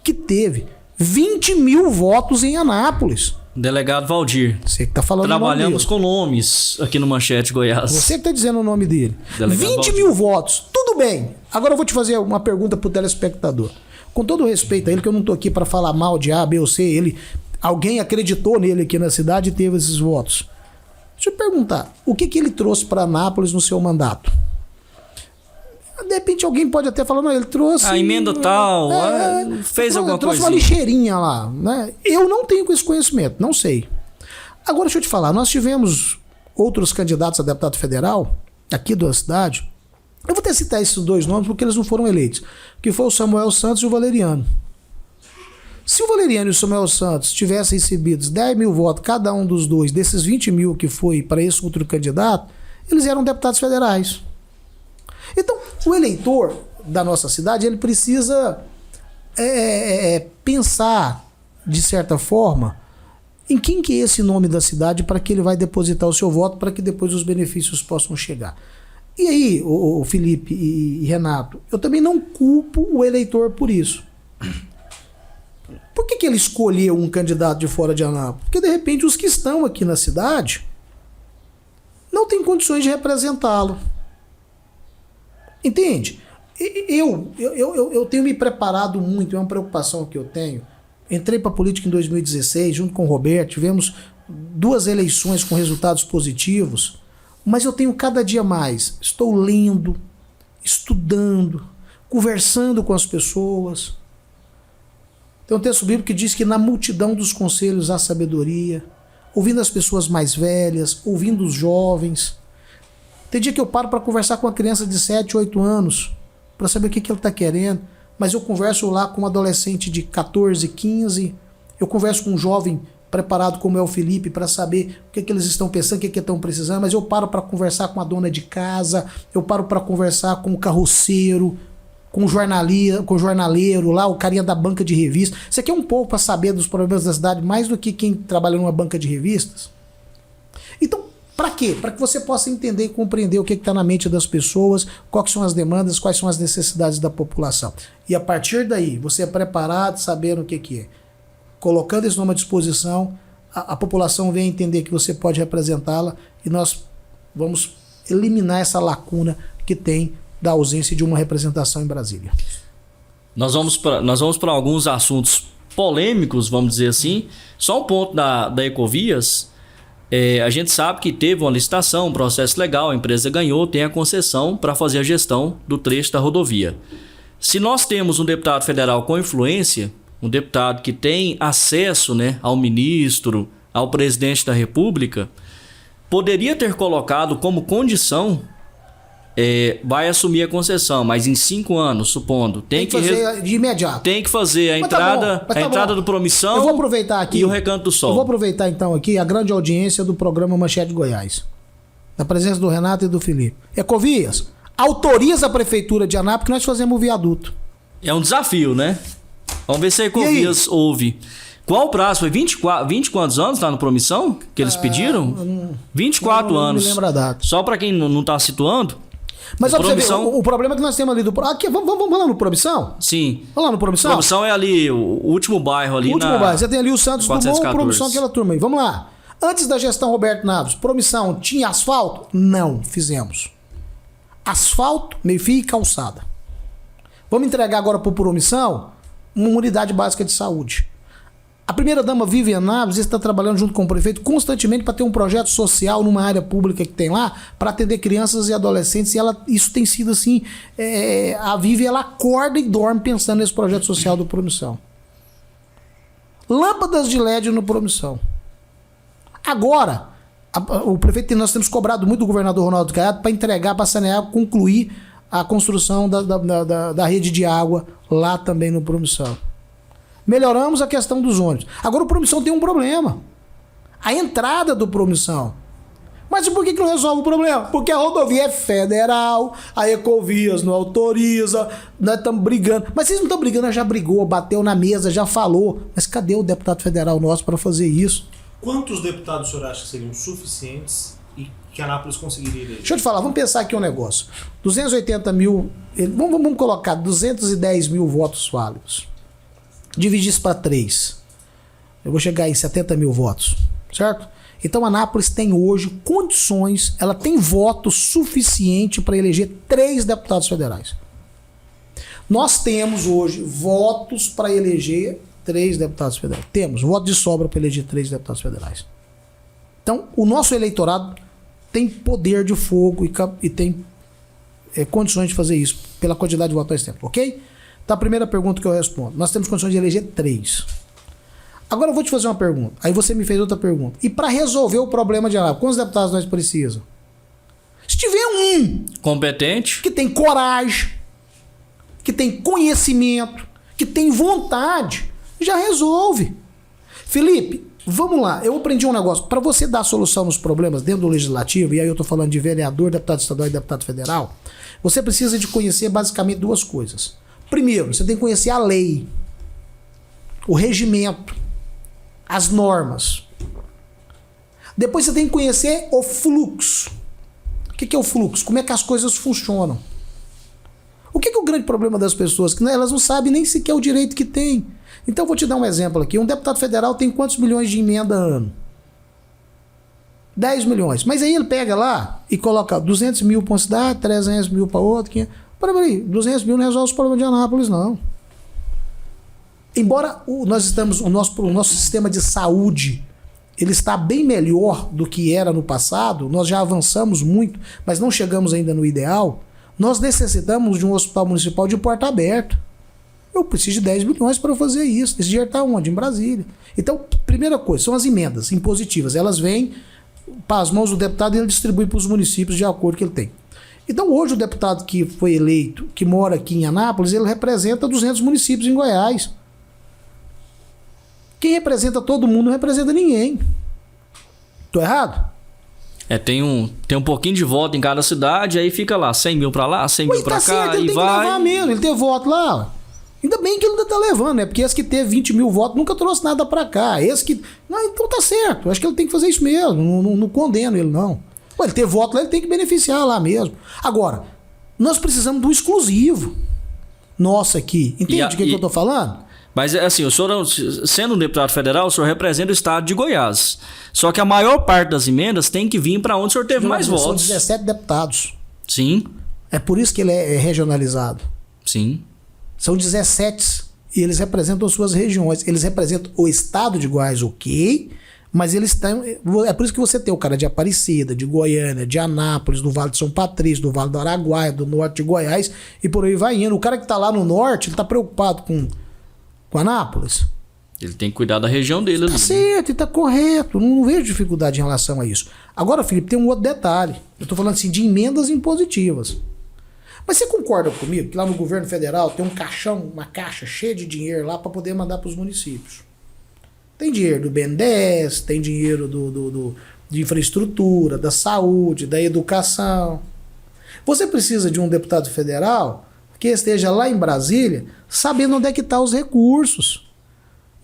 que teve 20 mil votos em Anápolis. Delegado Valdir. Você que está falando Trabalhamos com nomes aqui no Manchete Goiás. Você que está dizendo o nome dele. Delegado 20 Valdir. mil votos. Tudo bem. Agora eu vou te fazer uma pergunta para o telespectador. Com todo respeito a ele, que eu não estou aqui para falar mal de A, B ou C. Alguém acreditou nele aqui na cidade e teve esses votos. Deixa eu perguntar. O que ele trouxe para Anápolis no seu mandato? De repente alguém pode até falar, não, ele trouxe... A emenda tal, fez alguma coisa. Trouxe uma lixeirinha lá, né? Eu não tenho esse conhecimento, não sei. Agora deixa eu te falar, nós tivemos outros candidatos a deputado federal aqui da cidade. Eu vou até citar esses dois nomes porque eles não foram eleitos, que foi o Samuel Santos e o Valeriano. Se o Valeriano e o Samuel Santos tivessem recebido 10 mil votos, cada um dos dois, desses 20 mil que foi para esse outro candidato, eles eram deputados federais. Então, o eleitor da nossa cidade, ele precisa pensar, de certa forma, em quem que é esse nome da cidade para que ele vai depositar o seu voto para que depois os benefícios possam chegar. E aí, o Felipe e Renato, eu também não culpo o eleitor por isso. Por que ele escolheu um candidato de fora de Anápolis? Porque, de repente, os que estão aqui na cidade não têm condições de representá-lo. Entende? Eu tenho me preparado muito, é uma preocupação que eu tenho. Entrei para a política em 2016, junto com o Roberto, tivemos 2 eleições com resultados positivos, mas eu tenho cada dia mais. Estou lendo, estudando, conversando com as pessoas. Tem um texto bíblico que diz que na multidão dos conselhos há sabedoria, ouvindo as pessoas mais velhas, ouvindo os jovens. Tem dia que eu paro para conversar com uma criança de 7, 8 anos, para saber o que ele está querendo, mas eu converso lá com um adolescente de 14, 15, eu converso com um jovem preparado como é o Felipe para saber o que eles estão pensando, o que estão precisando, mas eu paro para conversar com a dona de casa, eu paro para conversar com o carroceiro, com o jornaleiro lá, o carinha da banca de revistas. Você quer um pouco para saber dos problemas da cidade mais do que quem trabalha numa banca de revistas? Então, para quê? Para que você possa entender e compreender o que está na mente das pessoas, quais são as demandas, quais são as necessidades da população. E a partir daí, você é preparado, sabendo o que é. Colocando esse nome à disposição, a população vem entender que você pode representá-la e nós vamos eliminar essa lacuna que tem da ausência de uma representação em Brasília. Nós vamos para alguns assuntos polêmicos, vamos dizer assim. Só um ponto da Ecovias. A gente sabe que teve uma licitação, um processo legal, a empresa ganhou, tem a concessão para fazer a gestão do trecho da rodovia. Se nós temos um deputado federal com influência, um deputado que tem acesso, né, ao ministro, ao presidente da República, poderia ter colocado como condição, vai assumir a concessão, mas em 5 anos, supondo, tem que fazer de imediato. Tem que fazer a entrada do Promissão. Eu vou aproveitar aqui e o Recanto do Sol. Eu vou aproveitar então aqui a grande audiência do programa Manchete Goiás, na presença do Renato e do Felipe. Ecovias, autoriza a prefeitura de Anápolis que nós fazemos o viaduto. É um desafio, né? Vamos ver se a Ecovias ouve. Qual o prazo? Foi 20 quantos anos lá no Promissão que eles pediram? 24 anos. Não me lembro a data. Só para quem não tá situando. Mas só pra você ver, o problema é que nós temos ali do... Aqui, vamos lá no Promissão? Sim. Vamos lá no Promissão? Promissão é ali, o último bairro ali. O último bairro. Você tem ali o Santos Dumont, o Promissão, aquela turma aí. Vamos lá. Antes da gestão Roberto Naves, Promissão tinha asfalto? Não, fizemos. Asfalto, meio-fio e calçada. Vamos entregar agora para o Promissão uma unidade básica de saúde. A primeira-dama Vivian Naves está trabalhando junto com o prefeito constantemente para ter um projeto social numa área pública que tem lá para atender crianças e adolescentes. E isso tem sido assim, a Vivian ela acorda e dorme pensando nesse projeto social do Promissão. Lâmpadas de LED no Promissão. Agora, o prefeito, nós temos cobrado muito do governador Ronaldo Caiado para entregar, para sanear, concluir a construção da rede de água lá também no Promissão. Melhoramos a questão dos ônibus. Agora o Promissão tem um problema. A entrada do Promissão. Mas por que não resolve o problema? Porque a rodovia é federal, a Ecovias não autoriza, nós estamos brigando. Mas vocês não estão brigando, já brigou, bateu na mesa, já falou. Mas cadê o deputado federal nosso para fazer isso? Quantos deputados o senhor acha que seriam suficientes e que Anápolis conseguiria eleger? Deixa eu te falar, vamos pensar aqui um negócio. 280 mil, vamos colocar 210 mil votos válidos. Dividir isso para 3. Eu vou chegar em 70 mil votos, certo? Então Anápolis tem hoje condições, ela tem voto suficiente para eleger 3 deputados federais. Nós temos hoje votos para eleger 3 deputados federais. Temos voto de sobra para eleger 3 deputados federais. Então, o nosso eleitorado tem poder de fogo e tem condições de fazer isso, pela quantidade de votos que nós temos, ok? Então, a primeira pergunta que eu respondo, nós temos condições de eleger 3. Agora eu vou te fazer uma pergunta, aí você me fez outra pergunta. E para resolver o problema de Anápolis, quantos deputados nós precisamos? Se tiver um competente, que tem coragem, que tem conhecimento, que tem vontade, já resolve. Felipe, vamos lá, eu aprendi um negócio. Para você dar solução nos problemas dentro do legislativo, e aí eu estou falando de vereador, deputado estadual e deputado federal, você precisa de conhecer basicamente 2 coisas. Primeiro, você tem que conhecer a lei, o regimento, as normas. Depois você tem que conhecer o fluxo. O que é o fluxo? Como é que as coisas funcionam? O que é o grande problema das pessoas? Que elas não sabem nem sequer o direito que tem. Então eu vou te dar um exemplo aqui. Um deputado federal tem quantos milhões de emenda ano? 10 milhões. Mas aí ele pega lá e coloca 200 mil para uma cidade, 300 mil para outra. 500. Peraí, 200 mil não resolve os problemas de Anápolis, não. Embora o nosso sistema de saúde ele está bem melhor do que era no passado, nós já avançamos muito, mas não chegamos ainda no ideal, nós necessitamos de um hospital municipal de porta aberta. Eu preciso de 10 milhões para fazer isso. Esse dinheiro está onde? Em Brasília. Então, primeira coisa, são as emendas impositivas. Elas vêm para as mãos do deputado e ele distribui para os municípios de acordo com o que ele tem. Então, hoje o deputado que foi eleito, que mora aqui em Anápolis, ele representa 200 municípios em Goiás. Quem representa todo mundo não representa ninguém. Tô errado? Tem um pouquinho de voto em cada cidade, aí fica lá, 100 mil pra lá, 100 mil pra cá, certo, ele e tem vai... que levar mesmo, ele tem voto lá. Ainda bem que ele ainda tá levando, né? Porque esse que teve 20 mil votos nunca trouxe nada pra cá. Esse que... Não, então tá certo, acho que ele tem que fazer isso mesmo, não condeno ele não. Ele ter voto lá, ele tem que beneficiar lá mesmo. Agora, nós precisamos do exclusivo. Nossa aqui, entende o que eu tô falando? Mas assim, o senhor, sendo um deputado federal, o senhor representa o estado de Goiás. Só que a maior parte das emendas tem que vir para onde o senhor teve mais votos. São 17 deputados. Sim. É por isso que ele é regionalizado. Sim. São 17 e eles representam suas regiões. Eles representam o estado de Goiás, ok, mas eles têm... É por isso que você tem o cara de Aparecida, de Goiânia, de Anápolis, do Vale de São Patrício, do Vale do Araguaia, do norte de Goiás, e por aí vai indo. O cara que está lá no norte, ele está preocupado com Anápolis. Ele tem que cuidar da região dele ali. Tá certo e tá correto. Não vejo dificuldade em relação a isso. Agora, Felipe, tem um outro detalhe. Eu tô falando assim de emendas impositivas. Mas você concorda comigo que lá no governo federal tem um caixão, uma caixa cheia de dinheiro lá para poder mandar para os municípios? Tem dinheiro do BNDES, tem dinheiro de infraestrutura, da saúde, da educação. Você precisa de um deputado federal que esteja lá em Brasília sabendo onde é que estão os recursos.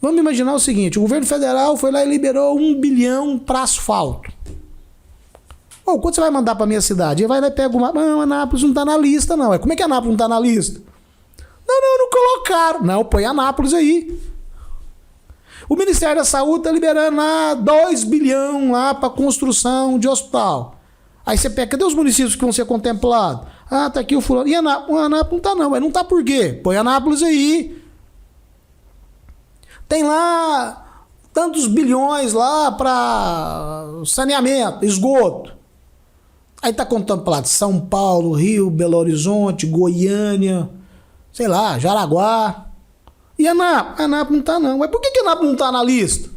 Vamos imaginar o seguinte, o governo federal foi lá e liberou 1 bilhão para asfalto. Pô, quando você vai mandar para minha cidade? Ele vai lá e pega uma... Não, Anápolis não está na lista, não. Como é que Anápolis não está na lista? Não colocaram. Não, põe Anápolis aí. O Ministério da Saúde está liberando lá 2 bilhões lá para construção de hospital. Aí você pega, cadê os municípios que vão ser contemplados? Ah, tá aqui o fulano. E Anápolis? Anápolis não está não. Mas não está por quê? Põe Anápolis aí. Tem lá tantos bilhões lá para saneamento, esgoto. Aí está contemplado São Paulo, Rio, Belo Horizonte, Goiânia, sei lá, Jaraguá. E Anápolis? Anápolis não está não. Mas por que Anápolis não está na lista?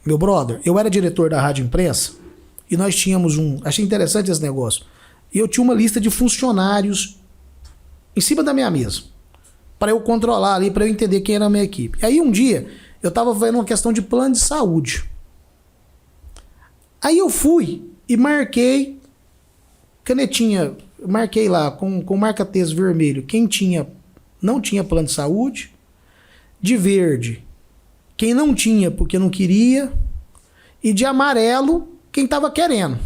Meu brother, eu era diretor da Rádio Imprensa e nós tínhamos achei interessante esse negócio. E eu tinha uma lista de funcionários em cima da minha mesa para eu controlar ali, para eu entender quem era a minha equipe. E aí um dia eu estava vendo uma questão de plano de saúde. Aí eu fui e marquei canetinha, marquei lá com marca-texto vermelho quem não tinha plano de saúde, de verde quem não tinha porque não queria e de amarelo quem estava querendo.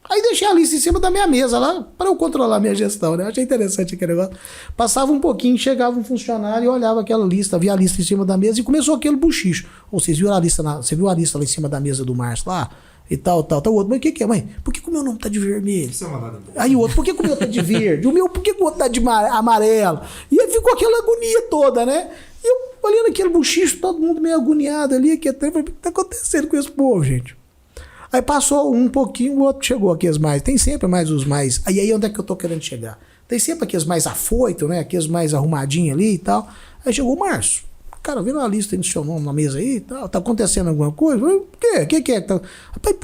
Aí deixei a lista em cima da minha mesa lá para eu controlar a minha gestão, né? Achei interessante aquele negócio. Passava um pouquinho, chegava um funcionário e olhava aquela lista, via a lista em cima da mesa e começou aquele buchicho. Ou vocês viram a lista, você viu a lista lá em cima da mesa do Márcio lá? E tal. O outro, mas o que é, mãe? Por que o meu nome tá de vermelho? Aí o outro, por que o meu tá de verde? O meu, por que o outro tá de amarelo? E aí ficou aquela agonia toda, né? E eu olhando aquele buchicho, todo mundo meio agoniado ali, o que tá acontecendo com esse povo, gente? Aí passou um pouquinho, o outro chegou aqui, tem sempre mais os mais... Aí onde é que eu tô querendo chegar? Tem sempre aqueles mais afoitos, né? Aqueles mais arrumadinhos ali e tal. Aí chegou o Márcio. Cara, viu uma lista aí no seu nome na mesa aí e tal? Tá acontecendo alguma coisa? O quê? O que é? Rapaz,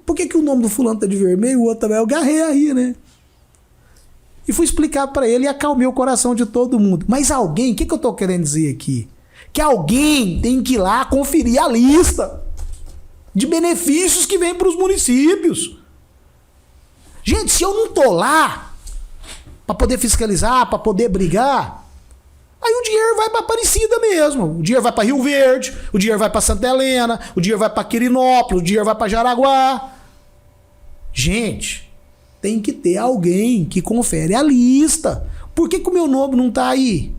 por que o nome do fulano tá de vermelho e o outro também? Eu agarrei aí, né? E fui explicar pra ele e acalmei o coração de todo mundo. Mas alguém, o que eu tô querendo dizer aqui? Que alguém tem que ir lá conferir a lista de benefícios que vem pros municípios. Gente, se eu não tô lá pra poder fiscalizar, pra poder brigar... Aí o dinheiro vai para Aparecida mesmo. O dinheiro vai para Rio Verde, o dinheiro vai para Santa Helena, o dinheiro vai para Quirinópolis, o dinheiro vai para Jaraguá. Gente, tem que ter alguém que confere a lista. Por que o meu nome não tá aí?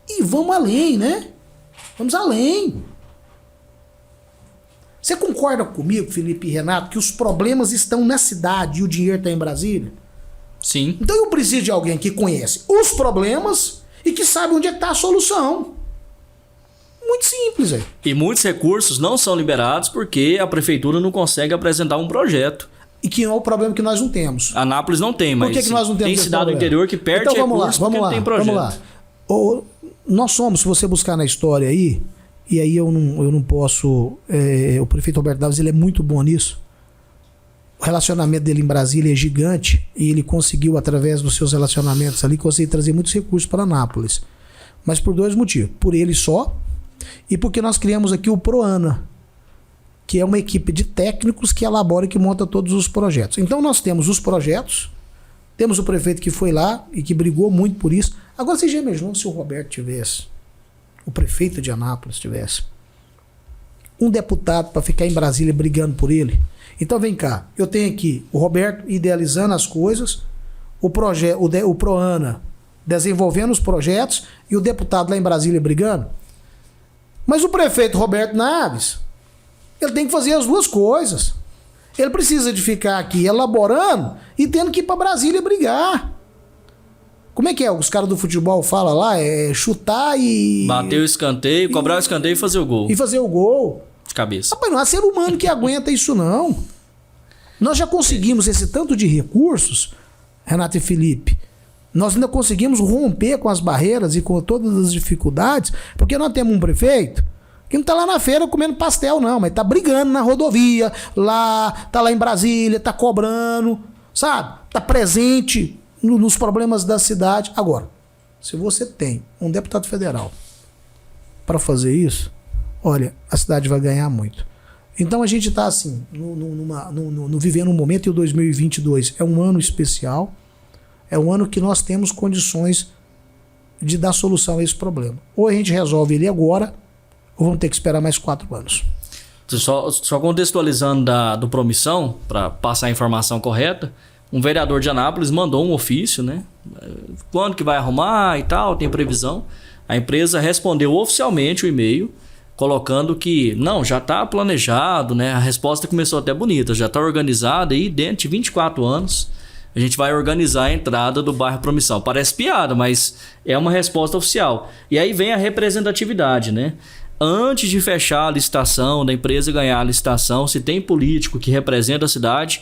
E vamos além, né? Vamos além. Você concorda comigo, Felipe e Renato, que os problemas estão na cidade e o dinheiro está em Brasília? Sim. Então eu preciso de alguém que conhece os problemas e que sabe onde é que está a solução. Muito simples, velho. E muitos recursos não são liberados porque a prefeitura não consegue apresentar um projeto. E que é o problema que nós não temos. Anápolis não tem, mas por que nós não temos tem cidade do interior que perde então, recursos porque não tem projeto. Vamos lá. Nós somos, se você buscar na história aí, e aí eu não posso... o prefeito Roberto Davis, ele é muito bom nisso. O relacionamento dele em Brasília é gigante e ele conseguiu, através dos seus relacionamentos ali, conseguir trazer muitos recursos para Anápolis. Mas por 2 motivos. Por ele só e porque nós criamos aqui o Proana, que é uma equipe de técnicos que elabora e que monta todos os projetos. Então nós temos os projetos, temos o prefeito que foi lá e que brigou muito por isso. Agora você já imaginou se o Roberto tivesse, o prefeito de Anápolis tivesse, um deputado para ficar em Brasília brigando por ele? Então vem cá, eu tenho aqui o Roberto idealizando as coisas, o Proana desenvolvendo os projetos e o deputado lá em Brasília brigando. Mas o prefeito Roberto Naves, ele tem que fazer as duas coisas. Ele precisa de ficar aqui elaborando e tendo que ir para Brasília brigar. Como é que é? Os caras do futebol falam lá, é chutar e... Bater o escanteio, cobrar o escanteio e fazer o gol. E fazer o gol. De cabeça. Rapaz, não há ser humano que aguenta isso, não. Nós já conseguimos esse tanto de recursos, Renato e Felipe, Nós ainda conseguimos romper com as barreiras e com todas as dificuldades, porque nós temos um prefeito que não está lá na feira comendo pastel, não, mas está brigando na rodovia, está lá em Brasília, está cobrando, sabe? Está presente nos problemas da cidade. Agora, se você tem um deputado federal para fazer isso, olha, a cidade vai ganhar muito. Então a gente está assim, vivendo um momento, e o 2022 é um ano especial, é um ano que nós temos condições de dar solução a esse problema. Ou a gente resolve ele agora, ou vamos ter que esperar mais 4 anos. Só contextualizando do Promissão, para passar a informação correta, um vereador de Anápolis mandou um ofício, né? Quando que vai arrumar e tal, tem previsão. A empresa respondeu oficialmente o e-mail, colocando que não, já está planejado, né? A resposta começou até bonita, já está organizada e dentro de 24 anos a gente vai organizar a entrada do bairro Promissão. Parece piada, mas é uma resposta oficial. E aí vem a representatividade, né? Antes de fechar a licitação, da empresa ganhar a licitação, se tem político que representa a cidade,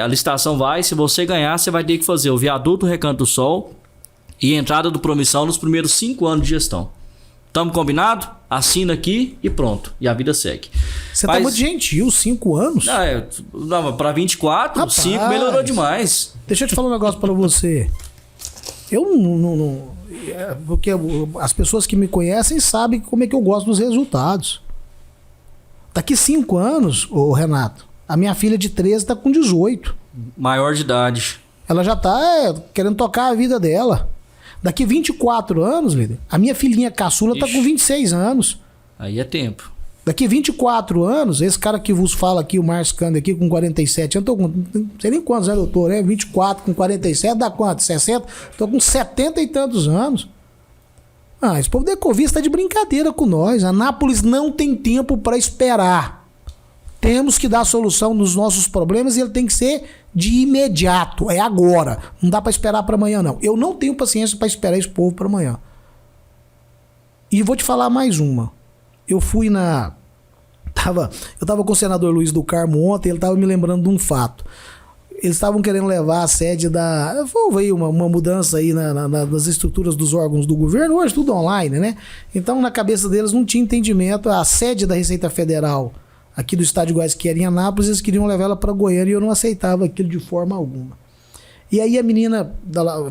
a licitação vai, se você ganhar, você vai ter que fazer o viaduto Recanto do Sol e a entrada do Promissão nos primeiros 5 anos de gestão. Tamo combinado? Assina aqui e pronto. E a vida segue. Você tá muito gentil, 5 anos? Não, pra 24, rapaz, 5 melhorou demais. Deixa eu te falar um negócio pra você. Eu não... Porque as pessoas que me conhecem sabem como é que eu gosto dos resultados. Daqui 5 anos, ô Renato, a minha filha de 13 tá com 18. Maior de idade. Ela já tá querendo tocar a vida dela. Daqui 24 anos, líder, a minha filhinha caçula tá com 26 anos. Aí é tempo. Daqui 24 anos, esse cara que vos fala aqui, o Márcio Cândido aqui, com 47 anos, não sei nem quantos anos eu tô, né? 24 com 47, dá quanto? 60? Tô com 70 e tantos anos. Esse povo da Ecovista tá de brincadeira com nós. Anápolis não tem tempo para esperar. Temos que dar solução nos nossos problemas e ele tem que ser de imediato, é agora. Não dá para esperar para amanhã, não. Eu não tenho paciência para esperar esse povo para amanhã. E vou te falar mais uma. Eu fui eu tava com o senador Luiz do Carmo ontem, ele tava me lembrando de um fato. Eles estavam querendo levar a sede houve uma mudança aí nas estruturas dos órgãos do governo, hoje tudo online, né? Então na cabeça deles não tinha entendimento. A sede da Receita Federal aqui do estado de Goiás, que era em Anápolis, eles queriam levar ela para Goiânia e eu não aceitava aquilo de forma alguma. E aí a menina,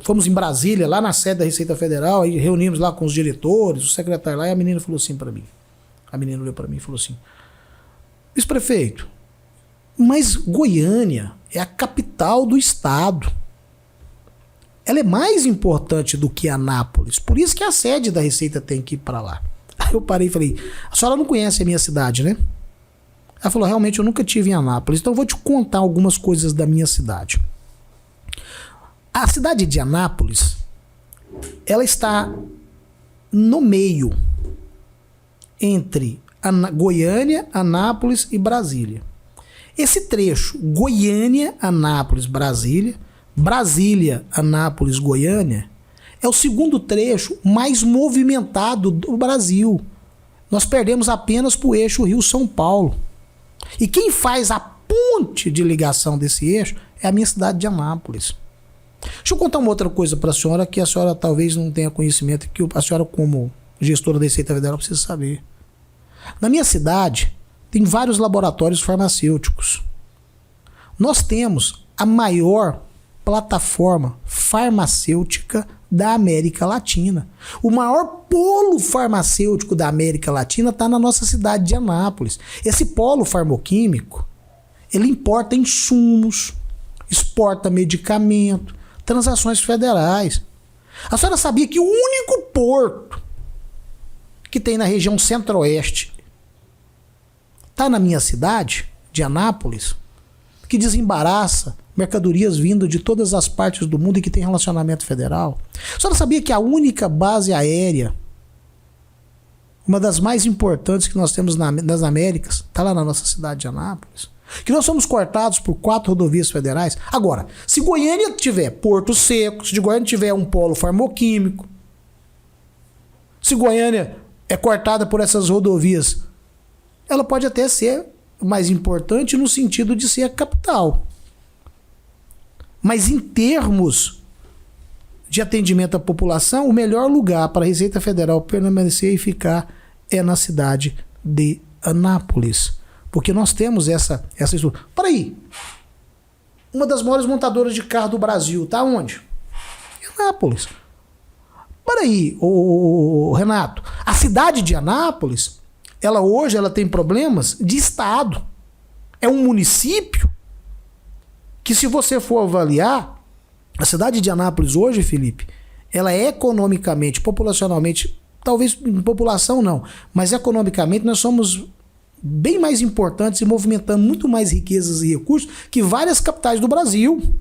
fomos em Brasília, lá na sede da Receita Federal, aí reunimos lá com os diretores, o secretário lá, e a menina falou assim para mim. A menina olhou para mim e falou assim: vice-prefeito, mas Goiânia é a capital do estado. Ela é mais importante do que Anápolis, por isso que a sede da Receita tem que ir para lá. Aí eu parei e falei: a senhora não conhece a minha cidade, né? Ela falou: realmente eu nunca estive em Anápolis, então eu vou te contar algumas coisas da minha cidade. A cidade de Anápolis, ela está no meio entre Goiânia, Anápolis e Brasília. Esse trecho, Goiânia, Anápolis, Brasília, Brasília, Anápolis, Goiânia, é o segundo trecho mais movimentado do Brasil. Nós perdemos apenas para o eixo Rio-São Paulo. E quem faz a ponte de ligação desse eixo é a minha cidade de Anápolis. Deixa eu contar uma outra coisa para a senhora que a senhora talvez não tenha conhecimento, que a senhora, como gestora da Receita Federal, precisa saber. Na minha cidade, tem vários laboratórios farmacêuticos. Nós temos a maior plataforma farmacêutica da América Latina. O maior polo farmacêutico da América Latina está na nossa cidade de Anápolis. Esse polo farmoquímico, ele importa insumos, exporta medicamento, transações federais. A senhora sabia que o único porto que tem na região centro-oeste está na minha cidade, de Anápolis, que desembaraça mercadorias vindas de todas as partes do mundo e que tem relacionamento federal? A senhora sabia que a única base aérea, uma das mais importantes que nós temos nas Américas, está lá na nossa cidade de Anápolis? Que nós somos cortados por 4 rodovias federais. Agora, se Goiânia tiver Porto Seco, se Goiânia tiver um polo farmoquímico, se Goiânia é cortada por essas rodovias, ela pode até ser mais importante no sentido de ser a capital. Mas em termos de atendimento à população, o melhor lugar para a Receita Federal permanecer e ficar é na cidade de Anápolis. Porque nós temos essa estrutura. Para aí, uma das maiores montadoras de carro do Brasil, tá onde? Em Anápolis. Para aí, Renato, a cidade de Anápolis, hoje ela tem problemas de estado. É um município que, se você for avaliar, a cidade de Anápolis hoje, Felipe, ela é economicamente, populacionalmente, talvez em população não, mas economicamente nós somos bem mais importantes e movimentando muito mais riquezas e recursos que várias capitais do Brasil.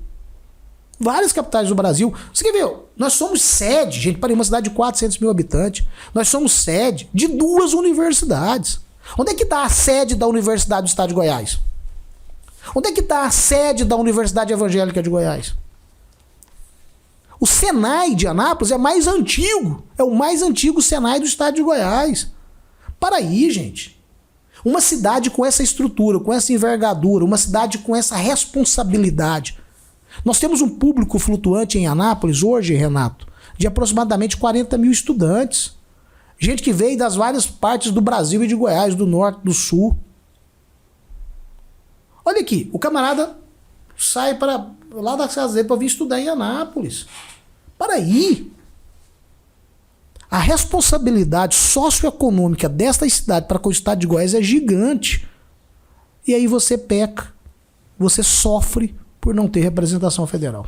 Várias capitais do Brasil. Você quer ver? Nós somos sede, gente, para uma cidade de 400 mil habitantes. Nós somos sede de 2 universidades. Onde é que está a sede da Universidade do Estado de Goiás? Onde é que está a sede da Universidade Evangélica de Goiás? O Senai de Anápolis é mais antigo. É o mais antigo Senai do Estado de Goiás. Para aí, gente. Uma cidade com essa estrutura, com essa envergadura, uma cidade com essa responsabilidade. Nós temos um público flutuante em Anápolis hoje, Renato, de aproximadamente 40 mil estudantes. Gente que veio das várias partes do Brasil e de Goiás, do norte, do sul. Olha aqui, o camarada sai para lá da casa dele para vir estudar em Anápolis. Para aí. A responsabilidade socioeconômica desta cidade para com o estado de Goiás é gigante. E aí você peca, você sofre por não ter representação federal.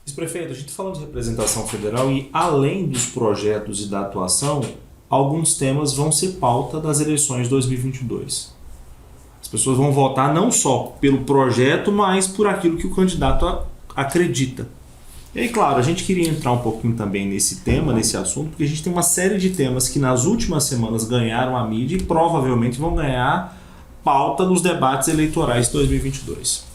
Vice-prefeito, a gente falando de representação federal e além dos projetos e da atuação, alguns temas vão ser pauta das eleições de 2022. As pessoas vão votar não só pelo projeto, mas por aquilo que o candidato acredita. E aí, claro, a gente queria entrar um pouquinho também nesse tema, nesse assunto, porque a gente tem uma série de temas que nas últimas semanas ganharam a mídia e provavelmente vão ganhar pauta nos debates eleitorais de 2022.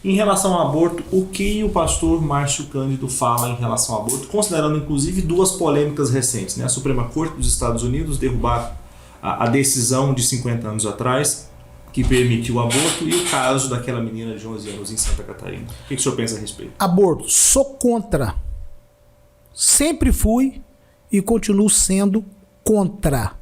Em relação ao aborto, o que o pastor Márcio Cândido fala em relação ao aborto, considerando inclusive 2 polêmicas recentes, né? A Suprema Corte dos Estados Unidos derrubar a decisão de 50 anos atrás que permitiu o aborto e o caso daquela menina de 11 anos em Santa Catarina. O que o senhor pensa a respeito? Aborto, sou contra. Sempre fui e continuo sendo contra.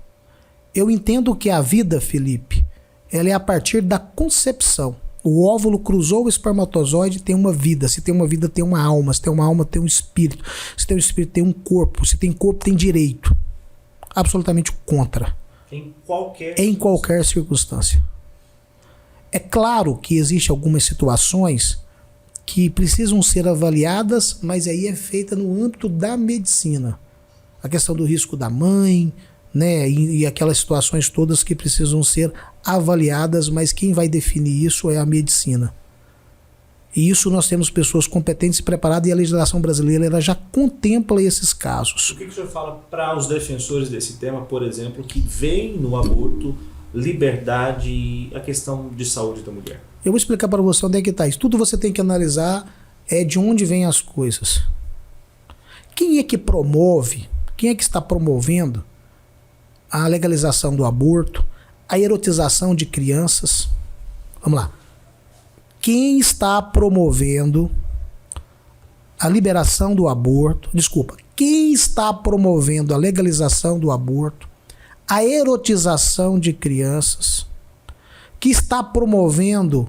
Eu entendo que a vida, Felipe, ela é a partir da concepção. O óvulo cruzou o espermatozoide, tem uma vida. Se tem uma vida, tem uma alma. Se tem uma alma, tem um espírito. Se tem um espírito, tem um corpo. Se tem corpo, tem direito. Absolutamente contra. Em qualquer circunstância. É claro que existem algumas situações que precisam ser avaliadas, mas aí é feita no âmbito da medicina. A questão do risco da mãe, né, e aquelas situações todas que precisam ser avaliadas, mas quem vai definir isso é a medicina. E isso nós temos pessoas competentes e preparadas, e a legislação brasileira ela já contempla esses casos. O que o senhor fala para os defensores desse tema, por exemplo, que veem no aborto liberdade e a questão de saúde da mulher? Eu vou explicar para você onde é que está isso. Tudo você tem que analisar de onde vêm as coisas. Quem é que promove, quem é que está promovendo a legalização do aborto, a erotização de crianças? Vamos lá. Quem está promovendo a liberação do aborto, quem está promovendo a legalização do aborto, a erotização de crianças, que está promovendo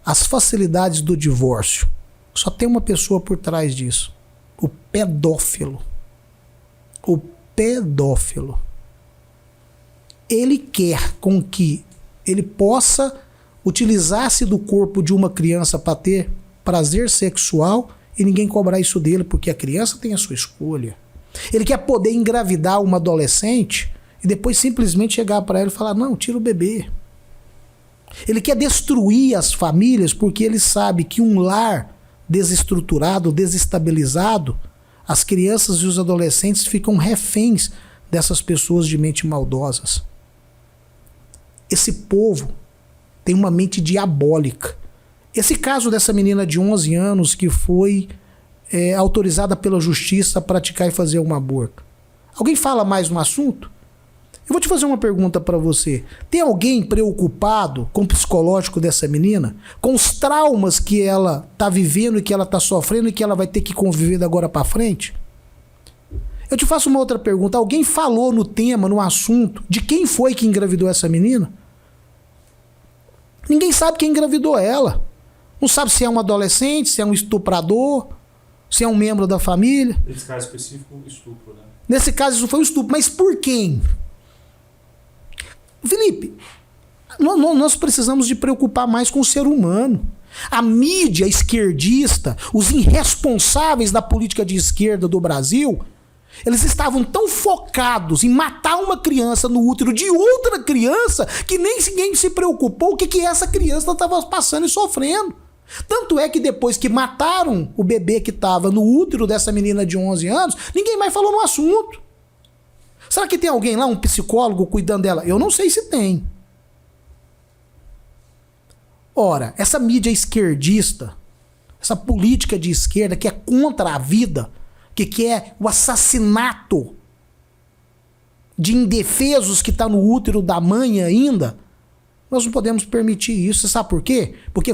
as facilidades do divórcio? Só tem uma pessoa por trás disso: o pedófilo. O pedófilo. Ele quer com que ele possa utilizar-se do corpo de uma criança para ter prazer sexual e ninguém cobrar isso dele, porque a criança tem a sua escolha. Ele quer poder engravidar uma adolescente e depois simplesmente chegar para ela e falar: não, tira o bebê. Ele quer destruir as famílias porque ele sabe que um lar desestruturado, desestabilizado, as crianças e os adolescentes ficam reféns dessas pessoas de mente maldosas. Esse povo tem uma mente diabólica. Esse caso dessa menina de 11 anos que foi autorizada pela justiça a praticar e fazer um aborto. Alguém fala mais no assunto? Eu vou te fazer uma pergunta para você. Tem alguém preocupado com o psicológico dessa menina? Com os traumas que ela está vivendo e que ela está sofrendo e que ela vai ter que conviver de agora para frente? Eu te faço uma outra pergunta. Alguém falou no tema, no assunto, de quem foi que engravidou essa menina? Ninguém sabe quem engravidou ela. Não sabe se é um adolescente, se é um estuprador, se é um membro da família. Nesse caso específico, estupro, né? Nesse caso, isso foi um estupro. Mas por quem? Felipe, nós precisamos de preocupar mais com o ser humano. A mídia esquerdista, os irresponsáveis da política de esquerda do Brasil, eles estavam tão focados em matar uma criança no útero de outra criança que nem ninguém se preocupou o que essa criança estava passando e sofrendo. Tanto é que depois que mataram o bebê que estava no útero dessa menina de 11 anos, ninguém mais falou no assunto. Será que tem alguém lá, um psicólogo, cuidando dela? Eu não sei se tem. Ora, essa mídia esquerdista, essa política de esquerda que é contra a vida, que quer o assassinato de indefesos que está no útero da mãe ainda, nós não podemos permitir isso. Você sabe por quê? Porque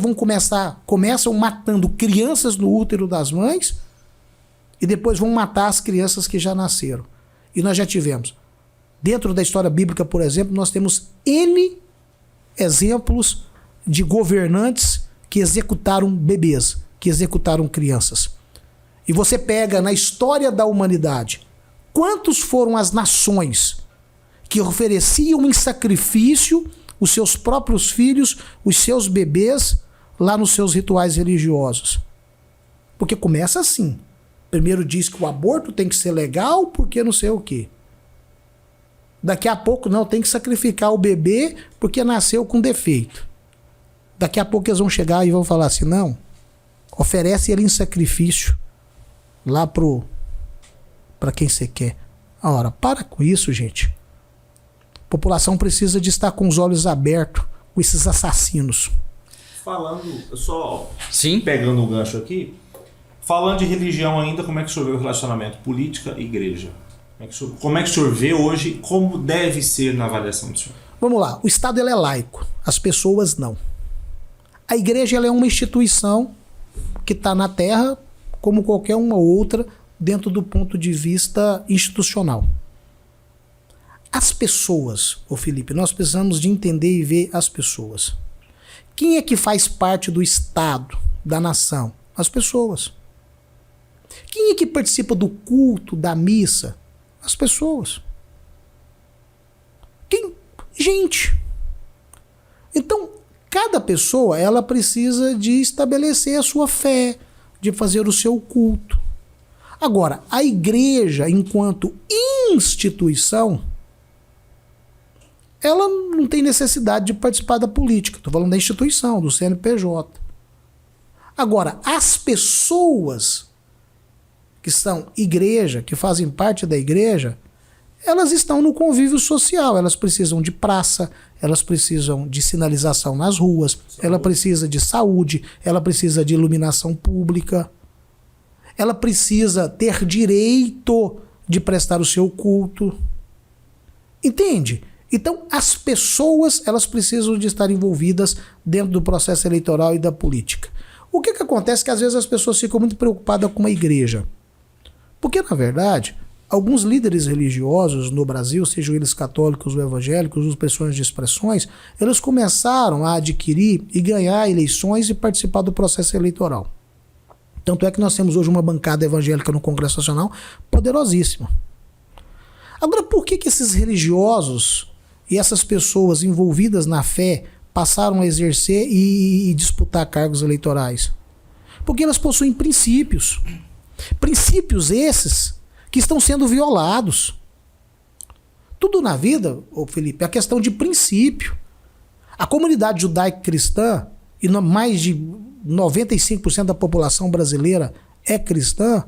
começam matando crianças no útero das mães e depois vão matar as crianças que já nasceram. E nós já tivemos. Dentro da história bíblica, por exemplo, nós temos N exemplos de governantes que executaram bebês, que executaram crianças. E você pega na história da humanidade, quantos foram as nações que ofereciam em sacrifício os seus próprios filhos, os seus bebês, lá nos seus rituais religiosos? Porque começa assim. Primeiro diz que o aborto tem que ser legal porque não sei o quê. Daqui a pouco, não, tem que sacrificar o bebê porque nasceu com defeito. Daqui a pouco eles vão chegar e vão falar assim, não, oferece ele em sacrifício lá para quem você quer. Ora, para com isso, gente. A população precisa de estar com os olhos abertos com esses assassinos. Falando, só Sim? Pegando o gancho aqui, falando de religião ainda, como é que o senhor vê o relacionamento política e igreja? Como é que o senhor vê hoje, como deve ser na avaliação do senhor? Vamos lá, o Estado ele é laico, as pessoas não. A igreja ela é uma instituição que está na terra como qualquer uma outra dentro do ponto de vista institucional. As pessoas, ô Felipe, nós precisamos de entender e ver as pessoas. Quem é que faz parte do Estado, da nação? As pessoas. Quem é que participa do culto, da missa? As pessoas. Gente. Então, cada pessoa, ela precisa de estabelecer a sua fé, de fazer o seu culto. Agora, a igreja, enquanto instituição, ela não tem necessidade de participar da política. Estou falando da instituição, do CNPJ. Agora, as pessoas que são igreja, que fazem parte da igreja, elas estão no convívio social. Elas precisam de praça, elas precisam de sinalização nas ruas, ela precisa de saúde, ela precisa de iluminação pública, ela precisa ter direito de prestar o seu culto. Entende? Então, as pessoas, elas precisam de estar envolvidas dentro do processo eleitoral e da política. O que acontece é que às vezes as pessoas ficam muito preocupadas com a igreja. Porque, na verdade, alguns líderes religiosos no Brasil, sejam eles católicos ou evangélicos, ou pessoas de expressões, eles começaram a adquirir e ganhar eleições e participar do processo eleitoral. Tanto é que nós temos hoje uma bancada evangélica no Congresso Nacional poderosíssima. Agora, por que esses religiosos e essas pessoas envolvidas na fé passaram a exercer e disputar cargos eleitorais? Porque elas possuem princípios. Princípios esses que estão sendo violados. Tudo na vida, ô Felipe, é questão de princípio. A comunidade judaico-cristã, e mais de 95% da população brasileira é cristã,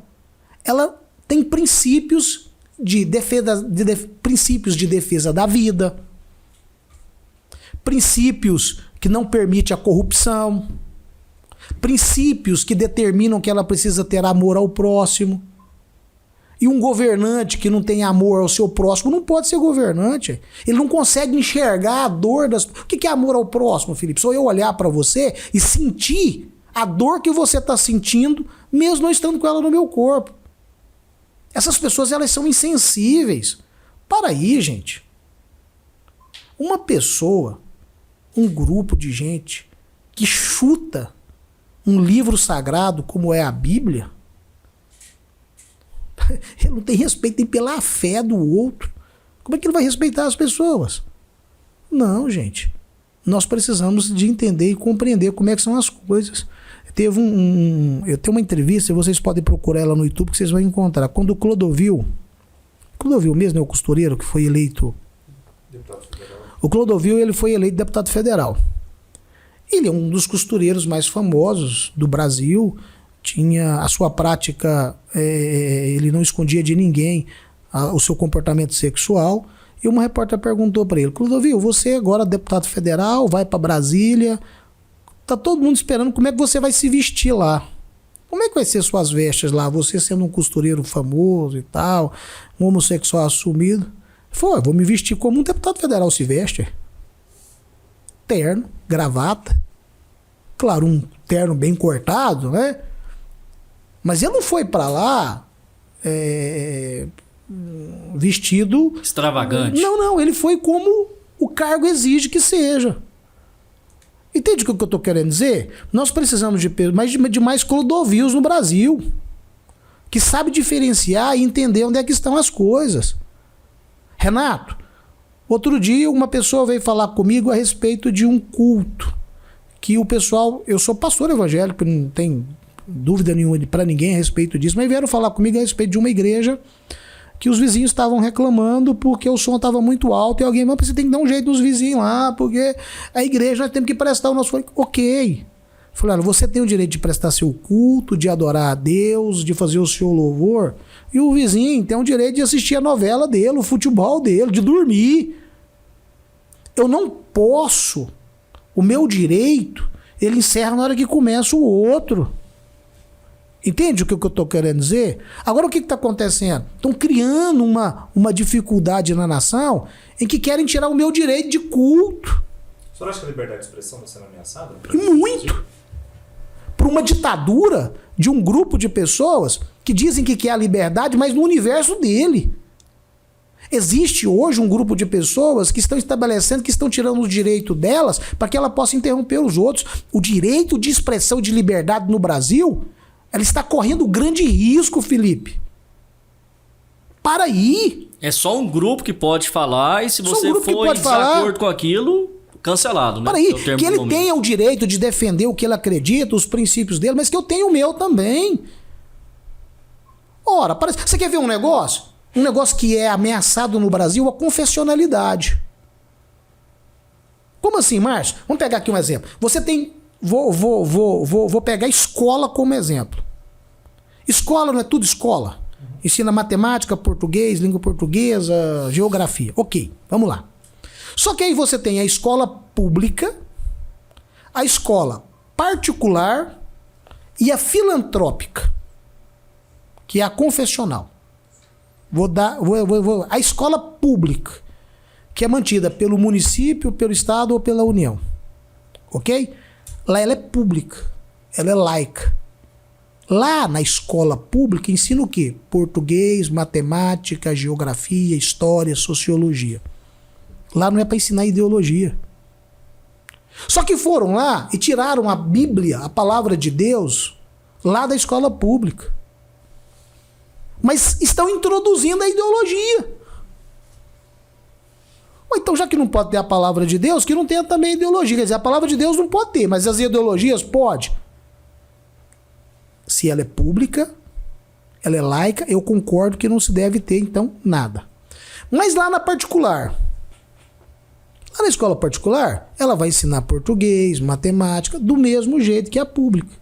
ela tem princípios de defesa da vida, princípios que não permitem a corrupção, princípios que determinam que ela precisa ter amor ao próximo. E um governante que não tem amor ao seu próximo não pode ser governante. Ele não consegue enxergar a dor das... O que é amor ao próximo, Felipe? Só eu olhar para você e sentir a dor que você está sentindo, mesmo não estando com ela no meu corpo. Essas pessoas, elas são insensíveis. Para aí, gente. Uma pessoa, um grupo de gente que chuta um livro sagrado como é a Bíblia, ele não tem respeito nem pela fé do outro. Como é que ele vai respeitar as pessoas? Não, gente. Nós precisamos de entender e compreender como é que são as coisas. Eu tenho uma entrevista, vocês podem procurar ela no YouTube que vocês vão encontrar. Quando o Clodovil mesmo é o costureiro que foi eleito deputado federal. O Clodovil, ele foi eleito deputado federal. Ele é um dos costureiros mais famosos do Brasil. Tinha a sua prática, ele não escondia de ninguém o seu comportamento sexual. E uma repórter perguntou para ele: Clodovil, você agora é deputado federal, vai para Brasília, tá todo mundo esperando como é que você vai se vestir lá. Como é que vai ser suas vestes lá? Você sendo um costureiro famoso e tal, um homossexual assumido. Ele falou: eu vou me vestir como um deputado federal se veste. Terno, gravata. Claro, um terno bem cortado, né? Mas ele não foi para lá vestido... extravagante. Não, ele foi como o cargo exige que seja. Entende o que eu estou querendo dizer? Nós precisamos de mais Clodovios no Brasil, que sabe diferenciar e entender onde é que estão as coisas. Renato, outro dia uma pessoa veio falar comigo a respeito de um culto, que o pessoal... Eu sou pastor evangélico, não tem dúvida nenhuma para ninguém a respeito disso, mas vieram falar comigo a respeito de uma igreja que os vizinhos estavam reclamando porque o som estava muito alto e alguém falou: você tem que dar um jeito nos vizinhos lá, porque a igreja nós temos que prestar o nosso... Ok. Falei: olha, você tem o direito de prestar seu culto, de adorar a Deus, de fazer o seu louvor, e o vizinho tem o direito de assistir a novela dele, o futebol dele, de dormir. Eu não posso, o meu direito, ele encerra na hora que começa o outro. Entende o que eu estou querendo dizer? Agora, o que está acontecendo? Estão criando uma dificuldade na nação em que querem tirar o meu direito de culto. O senhor acha que a liberdade de expressão está sendo ameaçada? Muito. Por uma ditadura de um grupo de pessoas que dizem que quer a liberdade, mas no universo dele. Existe hoje um grupo de pessoas que estão estabelecendo, que estão tirando o direito delas para que ela possa interromper os outros. O direito de expressão de liberdade no Brasil... ela está correndo grande risco, Felipe. Para aí. É só um grupo que pode falar, e se você for em desacordo com aquilo, cancelado, né? Para aí, que ele tenha o direito de defender o que ele acredita, os princípios dele, mas que eu tenho o meu também. Ora, você quer ver um negócio? Um negócio que é ameaçado no Brasil, a confessionalidade. Como assim, Márcio? Vamos pegar aqui um exemplo. Você tem... Vou pegar escola como exemplo. Escola não é tudo escola? Ensina matemática, português, língua portuguesa, geografia. Ok, vamos lá. Só que aí você tem a escola pública, a escola particular e a filantrópica, que é a confessional. A escola pública, que é mantida pelo município, pelo estado ou pela União. Ok? Lá ela é pública, ela é laica. Lá na escola pública ensina o quê? Português, matemática, geografia, história, sociologia. Lá não é para ensinar ideologia. Só que foram lá e tiraram a Bíblia, a palavra de Deus, lá da escola pública. Mas estão introduzindo a ideologia. Ou então, já que não pode ter a palavra de Deus, que não tenha também ideologia. Quer dizer, a palavra de Deus não pode ter, mas as ideologias pode. Se ela é pública, ela é laica, eu concordo que não se deve ter, então, nada. Mas lá na particular, lá na escola particular, ela vai ensinar português, matemática, do mesmo jeito que a pública.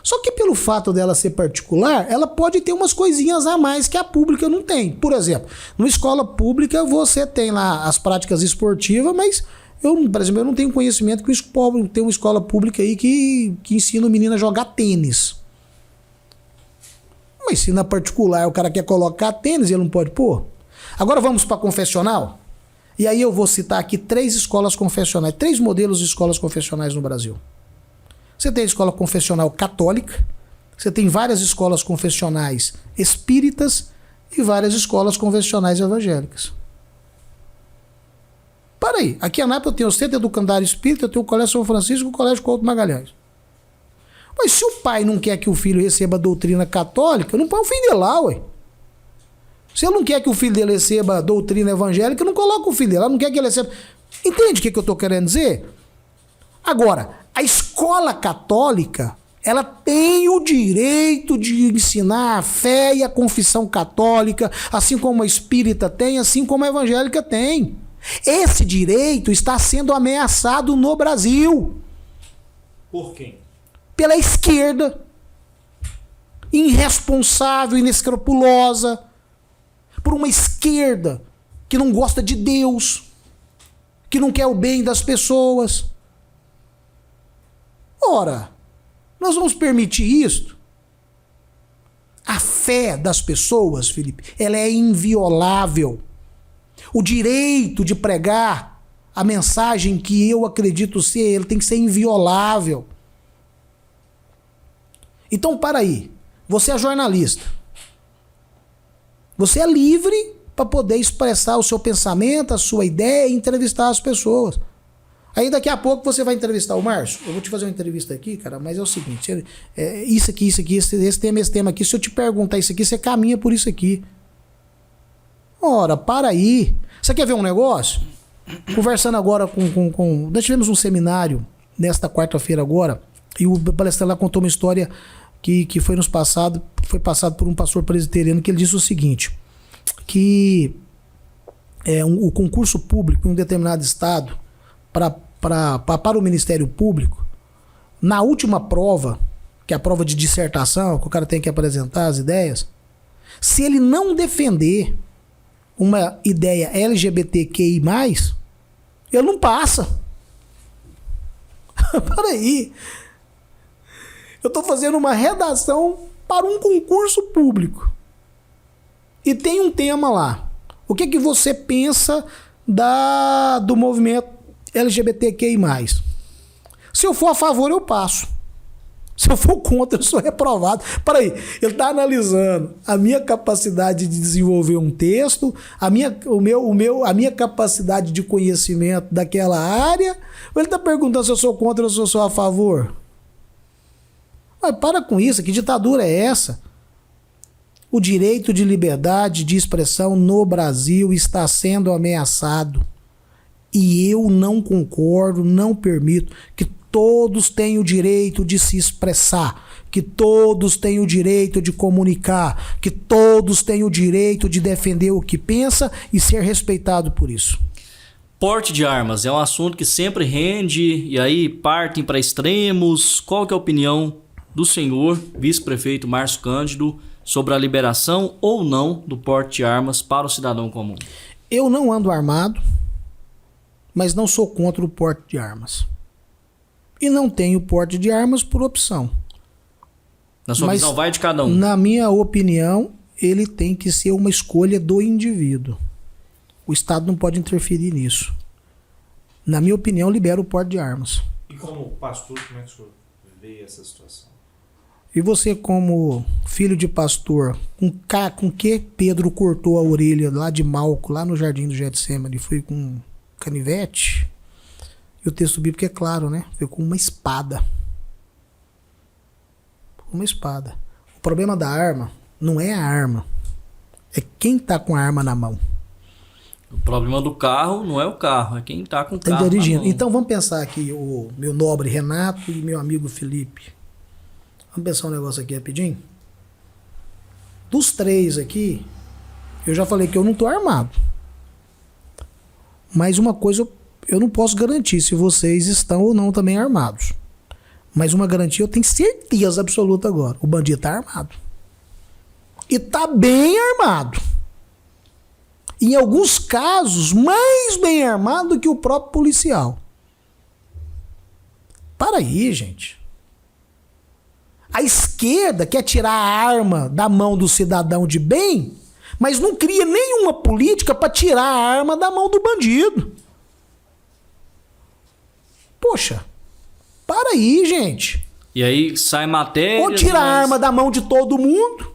Só que pelo fato dela ser particular, ela pode ter umas coisinhas a mais que a pública não tem. Por exemplo, numa escola pública você tem lá as práticas esportivas, mas por exemplo, eu não tenho conhecimento que tem uma escola pública aí que ensina o menino a jogar tênis. Mas se na particular o cara quer colocar tênis, ele não pode pôr. Agora vamos para confessional. E aí eu vou citar aqui 3 escolas confessionais, 3 modelos de escolas confessionais no Brasil. Você tem a escola confessional católica, você tem várias escolas confessionais espíritas, e várias escolas convencionais evangélicas. Para aí, aqui em Anápolis eu tenho o Centro Educandário Espírita, eu tenho o Colégio São Francisco e o Colégio Couto Magalhães. Mas se o pai não quer que o filho receba a doutrina católica, não põe o filho dele lá, ué. Se ele não quer que o filho dele receba a doutrina evangélica, não coloca o filho dele lá, não quer que ele receba... Entende o que eu estou querendo dizer? Agora, a escola católica, ela tem o direito de ensinar a fé e a confissão católica, assim como a espírita tem, assim como a evangélica tem. Esse direito está sendo ameaçado no Brasil. Por quem? Pela esquerda, irresponsável, inescrupulosa, por uma esquerda que não gosta de Deus, que não quer o bem das pessoas. Ora, nós vamos permitir isso? A fé das pessoas, Felipe, ela é inviolável. O direito de pregar a mensagem que eu acredito ser, ele tem que ser inviolável. Então, para aí. Você é jornalista. Você é livre para poder expressar o seu pensamento, a sua ideia e entrevistar as pessoas. Aí daqui a pouco você vai entrevistar o Márcio. Eu vou te fazer uma entrevista aqui, cara, mas é o seguinte. Isso aqui, esse tema aqui. Se eu te perguntar isso aqui, você caminha por isso aqui. Ora, para aí. Você quer ver um negócio? Conversando agora com... Nós tivemos um seminário nesta quarta-feira agora, e o palestrante lá contou uma história que foi passado por um pastor presbiteriano, que ele disse o seguinte, que o concurso público em um determinado estado para o Ministério Público, na última prova, que é a prova de dissertação, que o cara tem que apresentar as ideias, se ele não defender uma ideia LGBTQI+, ele não passa. Peraí. Eu estou fazendo uma redação para um concurso público. E tem um tema lá. O que você pensa do movimento LGBTQI+. Se eu for a favor, eu passo. Se eu for contra, eu sou reprovado. Peraí, ele está analisando a minha capacidade de desenvolver um texto, a minha capacidade de conhecimento daquela área, ou ele está perguntando se eu sou contra ou se eu sou a favor? Mas para com isso, que ditadura é essa? O direito de liberdade de expressão no Brasil está sendo ameaçado. E eu não concordo, não permito que todos têm o direito de se expressar, que todos têm o direito de comunicar, que todos têm o direito de defender o que pensa e ser respeitado por isso. Porte de armas é um assunto que sempre rende e aí partem para extremos. Qual que é a opinião do senhor vice-prefeito Márcio Cândido sobre a liberação ou não do porte de armas para o cidadão comum? Eu não ando armado, mas não sou contra o porte de armas. E não tenho porte de armas por opção. Na sua visão, vai de cada um? Na minha opinião, ele tem que ser uma escolha do indivíduo. O Estado não pode interferir nisso. Na minha opinião, libera o porte de armas. E como pastor, como é que o senhor vê essa situação? E você, como filho de pastor, com que Pedro cortou a orelha lá de Malco, lá no Jardim do Getsemane? Foi com canivete? E o texto bíblico é claro, né? Foi com uma espada. Uma espada. O problema da arma não é a arma. É quem tá com a arma na mão. O problema do carro não é o carro, é quem tá com o carro dirigindo. na mão. Então vamos pensar aqui, o meu nobre Renato e meu amigo Felipe. Vamos pensar um negócio aqui rapidinho. Dos três aqui, eu já falei que eu não tô armado. Mas uma coisa eu não posso garantir se vocês estão ou não também armados. Mas uma garantia eu tenho certeza absoluta agora. O bandido tá armado. E tá bem armado. Em alguns casos, mais bem armado do que o próprio policial. Para aí, gente. A esquerda quer tirar a arma da mão do cidadão de bem, mas não cria nenhuma política para tirar a arma da mão do bandido. Poxa, para aí, gente. E aí sai matéria. Ou tira a arma da mão de todo mundo,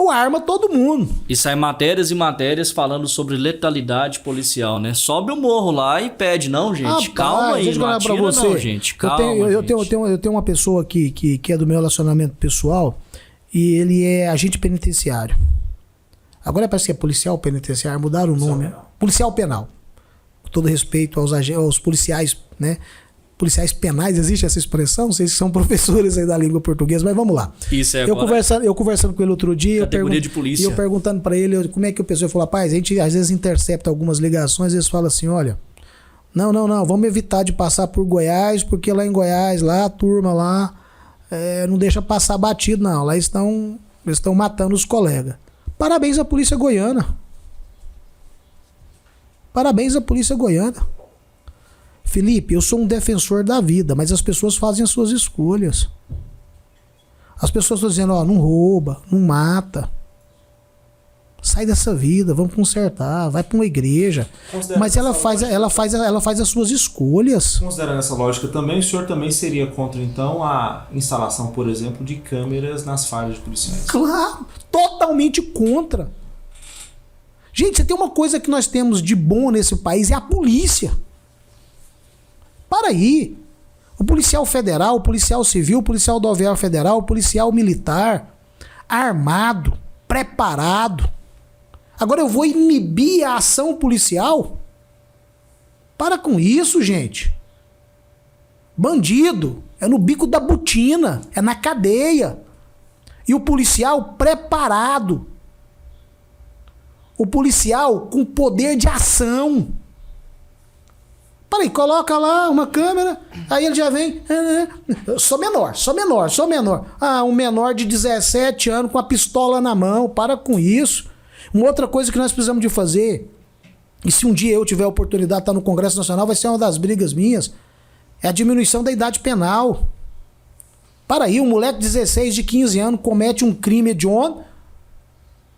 ou arma todo mundo. E sai matérias e matérias falando sobre letalidade policial, né? Sobe o morro lá e pede, não, gente, calma aí, não atira não, gente, calma, eu tenho uma pessoa que é do meu relacionamento pessoal e ele é agente penitenciário. Agora parece que é policial penitenciário, mudaram o nome. Policial penal. Com todo respeito aos policiais, né? Policiais penais, existe essa expressão? Não sei se são professores aí da língua portuguesa, mas vamos lá. Isso é eu conversando com ele outro dia, categoria de polícia. E eu perguntando pra ele como é que o pessoal falou, rapaz, a gente às vezes intercepta algumas ligações, eles falam assim, olha, não, vamos evitar de passar por Goiás, porque lá em Goiás, lá a turma lá, não deixa passar batido, não. Lá eles estão matando os colegas. Parabéns à polícia goiana. Parabéns à polícia goiana. Felipe, eu sou um defensor da vida, mas as pessoas fazem as suas escolhas. As pessoas estão dizendo, ó, não rouba, não mata. Sai dessa vida, vamos consertar, vai para uma igreja. Mas ela faz as suas escolhas. Considerando essa lógica também, o senhor também seria contra, então, a instalação, por exemplo, de câmeras nas fardas de policiais? Claro, totalmente contra. Gente, você tem uma coisa que nós temos de bom nesse país, é a polícia. Para aí. O policial federal, o policial civil, o policial rodoviário federal, o policial militar, armado, preparado. Agora eu vou inibir a ação policial? Para com isso, gente. Bandido é no bico da botina, é na cadeia. E o policial preparado. O policial com poder de ação. Peraí, coloca lá uma câmera, aí ele já vem. Sou menor. Ah, um menor de 17 anos com a pistola na mão, para com isso. Uma outra coisa que nós precisamos de fazer, e se um dia eu tiver a oportunidade de estar no Congresso Nacional, vai ser uma das brigas minhas, é a diminuição da idade penal. Para aí, um moleque de 16, de 15 anos comete um crime hediondo,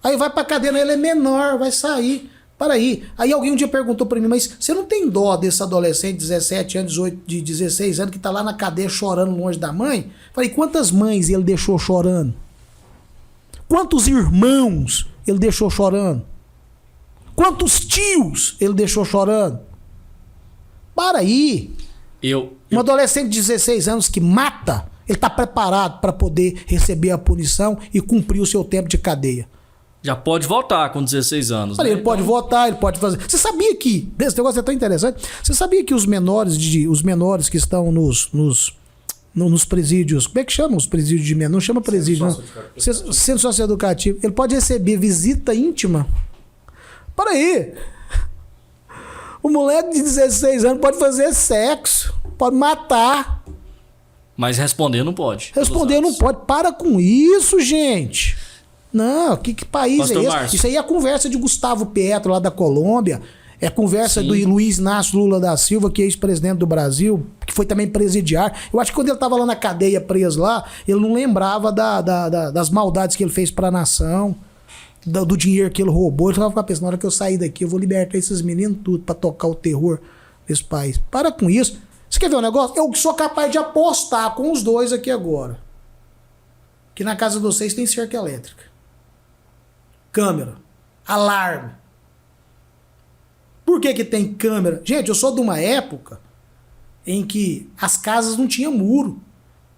aí vai pra cadeia, ele é menor, vai sair. Para aí. Aí alguém um dia perguntou pra mim, mas você não tem dó desse adolescente de 17 anos, 18, de 16 anos, que tá lá na cadeia chorando longe da mãe? Falei, quantas mães ele deixou chorando? Quantos irmãos ele deixou chorando? Quantos tios ele deixou chorando? Para aí. Um adolescente de 16 anos que mata, ele tá preparado para poder receber a punição e cumprir o seu tempo de cadeia. Já pode votar com 16 anos. Olha, né? Ele pode votar, ele pode fazer. Você sabia que. Esse negócio é tão interessante. Você sabia que os menores que estão nos presídios. Como é que chama os presídios de menor? Não chama presídio, não. Centro socioeducativo. Ele pode receber visita íntima. Para aí. O moleque de 16 anos pode fazer sexo. Pode matar. Mas responder não pode. Responder não pode. Para com isso, gente. Não, que país Pastor é esse? Márcio. Isso aí é a conversa de Gustavo Petro, lá da Colômbia. É a conversa do Luiz Inácio Lula da Silva, que é ex-presidente do Brasil, que foi também presidiário. Eu acho que quando ele estava lá na cadeia preso lá, ele não lembrava das maldades que ele fez para a nação, do dinheiro que ele roubou. Ele estava pensando, na hora que eu sair daqui, eu vou libertar esses meninos tudo para tocar o terror desse país. Para com isso. Você quer ver um negócio? Eu sou capaz de apostar com os dois aqui agora. Que na casa de vocês tem cerca elétrica. Câmera, alarme. Por que tem câmera? Gente, eu sou de uma época em que as casas não tinham muro.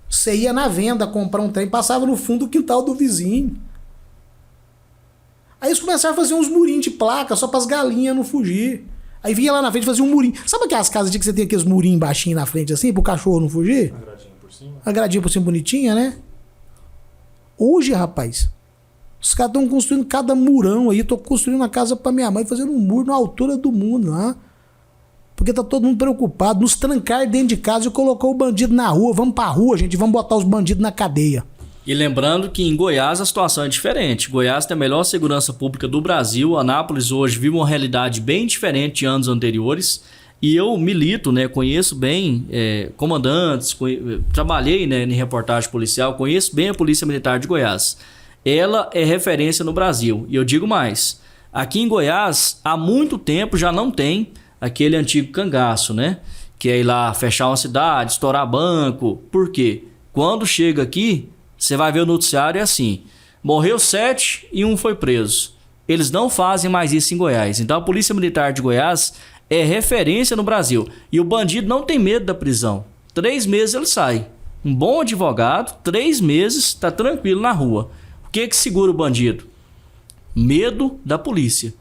Você ia na venda comprar um trem, passava no fundo do quintal do vizinho. Aí eles começaram a fazer uns murinhos de placa só para as galinhas não fugir. Aí vinha lá na frente e fazia um murinho. Sabe aquelas casas de que você tem aqueles murinhos baixinhos na frente assim, pro cachorro não fugir? A gradinha por cima. A gradinha por cima bonitinha, né? Hoje, rapaz, os caras estão construindo cada murão aí. Eu tô construindo uma casa pra minha mãe, fazendo um muro na altura do mundo lá. Porque tá todo mundo preocupado. Nos trancar dentro de casa e colocou o bandido na rua. Vamos pra rua, gente. Vamos botar os bandidos na cadeia. E lembrando que em Goiás a situação é diferente. Goiás tem a melhor segurança pública do Brasil. Anápolis hoje vive uma realidade bem diferente de anos anteriores. E eu milito, né? Conheço bem comandantes, trabalhei, né, em reportagem policial, conheço bem a Polícia Militar de Goiás. Ela é referência no Brasil. E eu digo mais, aqui em Goiás, há muito tempo já não tem aquele antigo cangaço, né? Que é ir lá fechar uma cidade, estourar banco. Por quê? Quando chega aqui, você vai ver o noticiário é assim, Morreu 7 e 1 foi preso. Eles não fazem mais isso em Goiás. Então a Polícia Militar de Goiás é referência no Brasil. E o bandido não tem medo da prisão. 3 meses ele sai. Um bom advogado, 3 meses, tá tranquilo na rua. O que segura o bandido? Medo da polícia.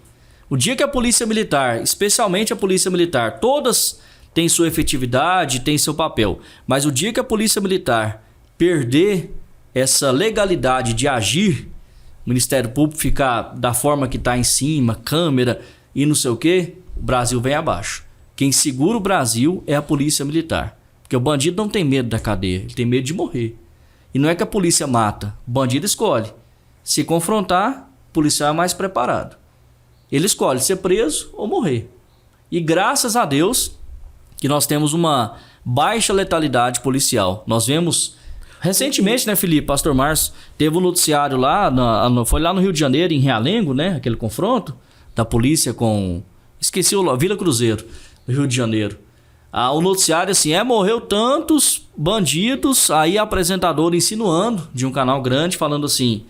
O dia que a Polícia Militar, especialmente a Polícia Militar, todas têm sua efetividade, têm seu papel. Mas o dia que a Polícia Militar perder essa legalidade de agir, o Ministério Público ficar da forma que está em cima, câmera e não sei o quê, o Brasil vem abaixo. Quem segura o Brasil é a Polícia Militar. Porque o bandido não tem medo da cadeia, ele tem medo de morrer. E não é que a polícia mata, o bandido escolhe. Se confrontar, o policial é mais preparado. Ele escolhe ser preso ou morrer. E graças a Deus que nós temos uma baixa letalidade policial. Nós vemos recentemente, né, Felipe, Pastor Márcio, teve um noticiário lá, foi lá no Rio de Janeiro, em Realengo, né, aquele confronto da polícia com, esqueci o Vila Cruzeiro, no Rio de Janeiro. O noticiário assim, morreu tantos bandidos, aí a apresentadora insinuando de um canal grande, falando assim,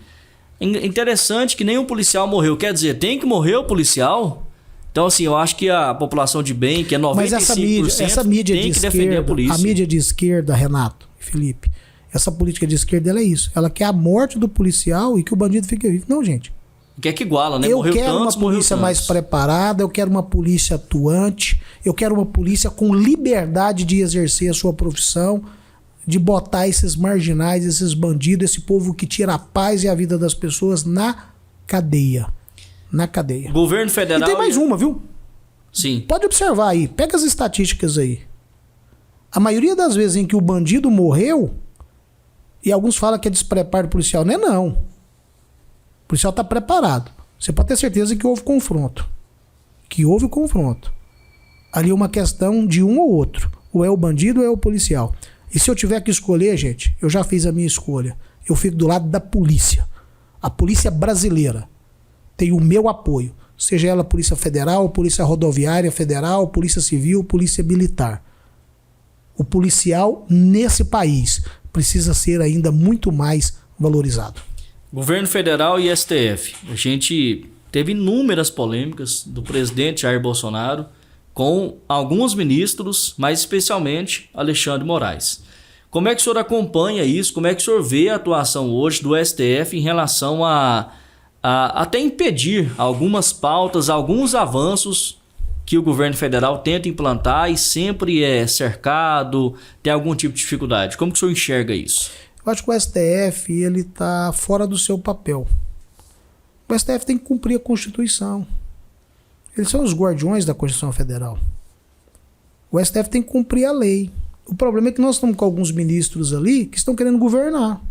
interessante que nenhum policial morreu, quer dizer, tem que morrer o policial? Então assim, eu acho que a população de bem, que é 95%, mas essa mídia tem de que esquerda, defender a polícia. A mídia de esquerda, Renato e Felipe, essa política de esquerda, ela é isso. Ela quer a morte do policial e que o bandido fique vivo. Não, gente. Quer que iguala, né? Eu Morreu quero tantos, uma polícia mais preparada, eu quero uma polícia atuante, eu quero uma polícia com liberdade de exercer a sua profissão, de botar esses marginais, esses bandidos, esse povo que tira a paz e a vida das pessoas na cadeia. Na cadeia. Governo federal... E tem mais uma, viu? Sim. Pode observar aí, pega as estatísticas aí. A maioria das vezes em que o bandido morreu, e alguns falam que é despreparo policial, não é não. O policial está preparado. Você pode ter certeza que houve confronto. Ali é uma questão de um ou outro. Ou é o bandido ou é o policial. E se eu tiver que escolher, gente, eu já fiz a minha escolha. Eu fico do lado da polícia. A polícia brasileira tem o meu apoio. Seja ela Polícia Federal, Polícia Rodoviária Federal, Polícia Civil, Polícia Militar. O policial nesse país precisa ser ainda muito mais valorizado. Governo Federal e STF. A gente teve inúmeras polêmicas do presidente Jair Bolsonaro com alguns ministros, mas especialmente Alexandre Moraes. Como é que o senhor acompanha isso? Como é que o senhor vê a atuação hoje do STF em relação a até impedir algumas pautas, alguns avanços que o governo federal tenta implantar e sempre é cercado, tem algum tipo de dificuldade? Como que o senhor enxerga isso? Eu acho que o STF ele está fora do seu papel. O STF tem que cumprir a Constituição. Eles são os guardiões da Constituição Federal. O STF tem que cumprir a lei. O problema é que nós estamos com alguns ministros ali que estão querendo governar.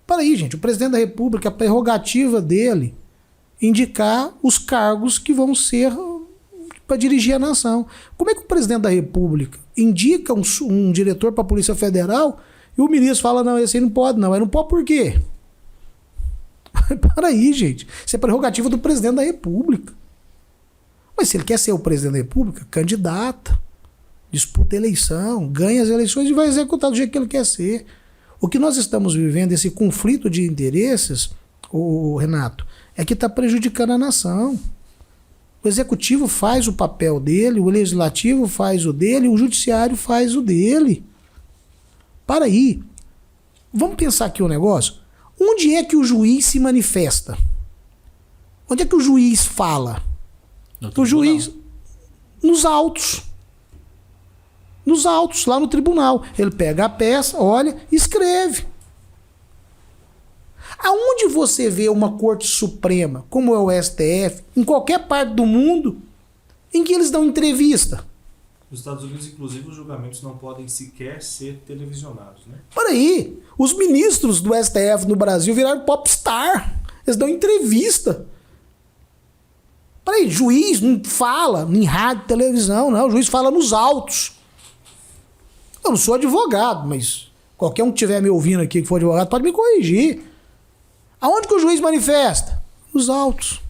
Para aí, gente, o presidente da República, a prerrogativa dele indicar os cargos que vão ser para dirigir a nação. Como é que o presidente da República indica um diretor para a Polícia Federal e o ministro fala, não, esse aí não pode não. Aí não pode por quê? Para aí, gente. Isso é prerrogativa do presidente da República. Mas se ele quer ser o presidente da República, candidata, disputa a eleição, ganha as eleições e vai executar do jeito que ele quer ser. O que nós estamos vivendo, esse conflito de interesses, Renato, é que está prejudicando a nação. O executivo faz o papel dele, o legislativo faz o dele, o judiciário faz o dele. Para aí. Vamos pensar aqui um negócio. Onde é que o juiz se manifesta? Onde é que o juiz fala? O juiz nos autos. Nos autos, lá no tribunal. Ele pega a peça, olha, escreve. Aonde você vê uma Corte Suprema, como é o STF, em qualquer parte do mundo, em que eles dão entrevista? Nos Estados Unidos, inclusive, os julgamentos não podem sequer ser televisionados, né? Peraí, os ministros do STF no Brasil viraram popstar. Eles dão entrevista. Peraí, juiz não fala em rádio, televisão, não. O juiz fala nos autos. Eu não sou advogado, mas qualquer um que estiver me ouvindo aqui que for advogado pode me corrigir. Aonde que o juiz manifesta? Nos autos.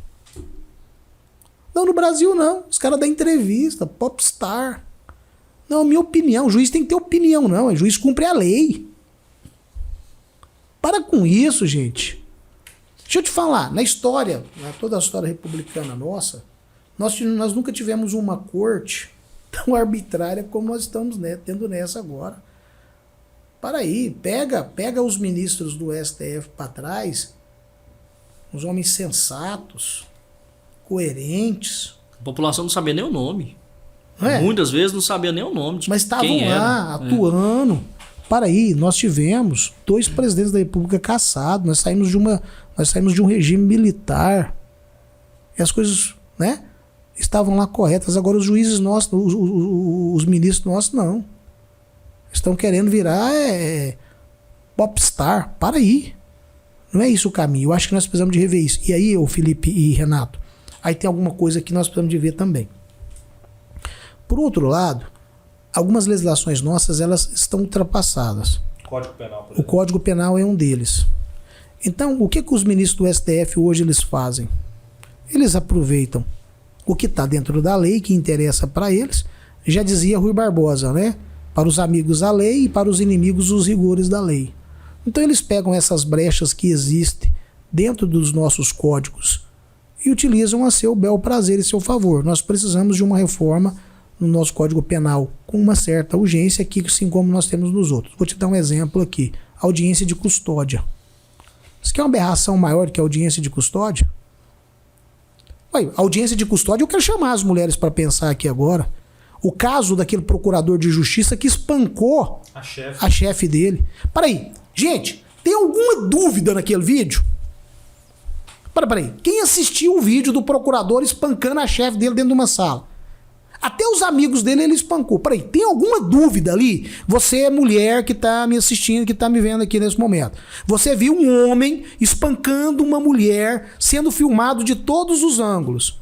Não, no Brasil não. Os caras dão entrevista, popstar. Não, minha opinião. O juiz tem que ter opinião, não. O juiz cumpre a lei. Para com isso, gente. Deixa eu te falar, na história, toda a história republicana nossa, nós nunca tivemos uma corte tão arbitrária como nós estamos tendo nessa agora. Para aí, pega os ministros do STF para trás, os homens sensatos, coerentes. A população não sabia nem o nome. É. Muitas vezes não sabia nem o nome de mas estavam quem lá, era. atuando. Para aí, nós tivemos 2 presidentes da República cassados, nós saímos de um regime militar. E as coisas, né, estavam lá corretas. Agora os juízes nossos, os ministros nossos, não. Estão querendo virar popstar. Para aí. Não é isso o caminho. Eu acho que nós precisamos de rever isso. E aí, Felipe e Renato, aí tem alguma coisa que nós precisamos de ver também. Por outro lado, algumas legislações nossas, elas estão ultrapassadas. Código Penal, por O exemplo. Código Penal é um deles. Então, o que os ministros do STF hoje eles fazem? Eles aproveitam o que está dentro da lei, que interessa para eles. Já dizia Rui Barbosa, né? Para os amigos a lei e para os inimigos os rigores da lei. Então eles pegam essas brechas que existem dentro dos nossos códigos e utilizam a seu bel prazer e seu favor. Nós precisamos de uma reforma no nosso Código Penal com uma certa urgência aqui, assim como nós temos nos outros. Vou te dar um exemplo aqui. Audiência de custódia. Você quer uma aberração maior que a audiência de custódia? Ué, audiência de custódia, eu quero chamar as mulheres para pensar aqui agora. O caso daquele procurador de justiça que espancou a chefe dele. Peraí, gente, tem alguma dúvida naquele vídeo? Peraí, quem assistiu o vídeo do procurador espancando a chefe dele dentro de uma sala? Até os amigos dele ele espancou. Peraí, tem alguma dúvida ali? Você é mulher que tá me assistindo, que tá me vendo aqui nesse momento. Você viu um homem espancando uma mulher, sendo filmado de todos os ângulos.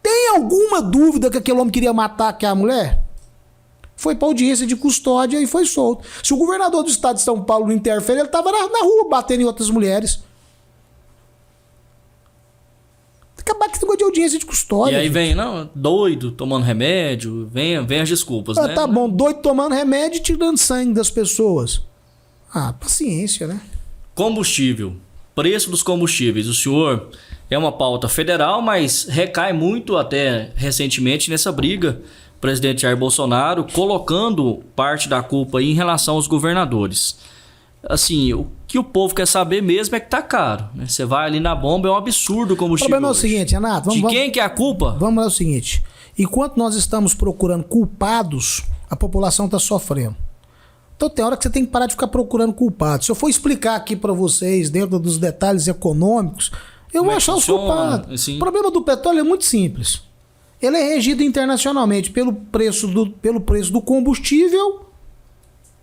Tem alguma dúvida que aquele homem queria matar aquela mulher? Foi para audiência de custódia e foi solto. Se o governador do estado de São Paulo não interfere, ele estava na rua batendo em outras mulheres. Acabar com esse negócio de audiência de custódia. E aí vem, não, doido, tomando remédio, vem as desculpas, né? Tá bom, doido tomando remédio e tirando sangue das pessoas. Ah, paciência, né? Combustível. Preço dos combustíveis. O senhor é uma pauta federal, mas recai muito até recentemente nessa briga. O presidente Jair Bolsonaro colocando parte da culpa aí em relação aos governadores. Assim, o que o povo quer saber mesmo é que tá caro, né? Você vai ali na bomba, é um absurdo o combustível. O problema é o seguinte, Renato. Quem que é a culpa? Vamos lá, o seguinte. Enquanto nós estamos procurando culpados, a população está sofrendo. Então tem hora que você tem que parar de ficar procurando culpados. Se eu for explicar aqui para vocês, dentro dos detalhes econômicos, eu vou achar os culpados. Assim? O problema do petróleo é muito simples. Ele é regido internacionalmente pelo preço do combustível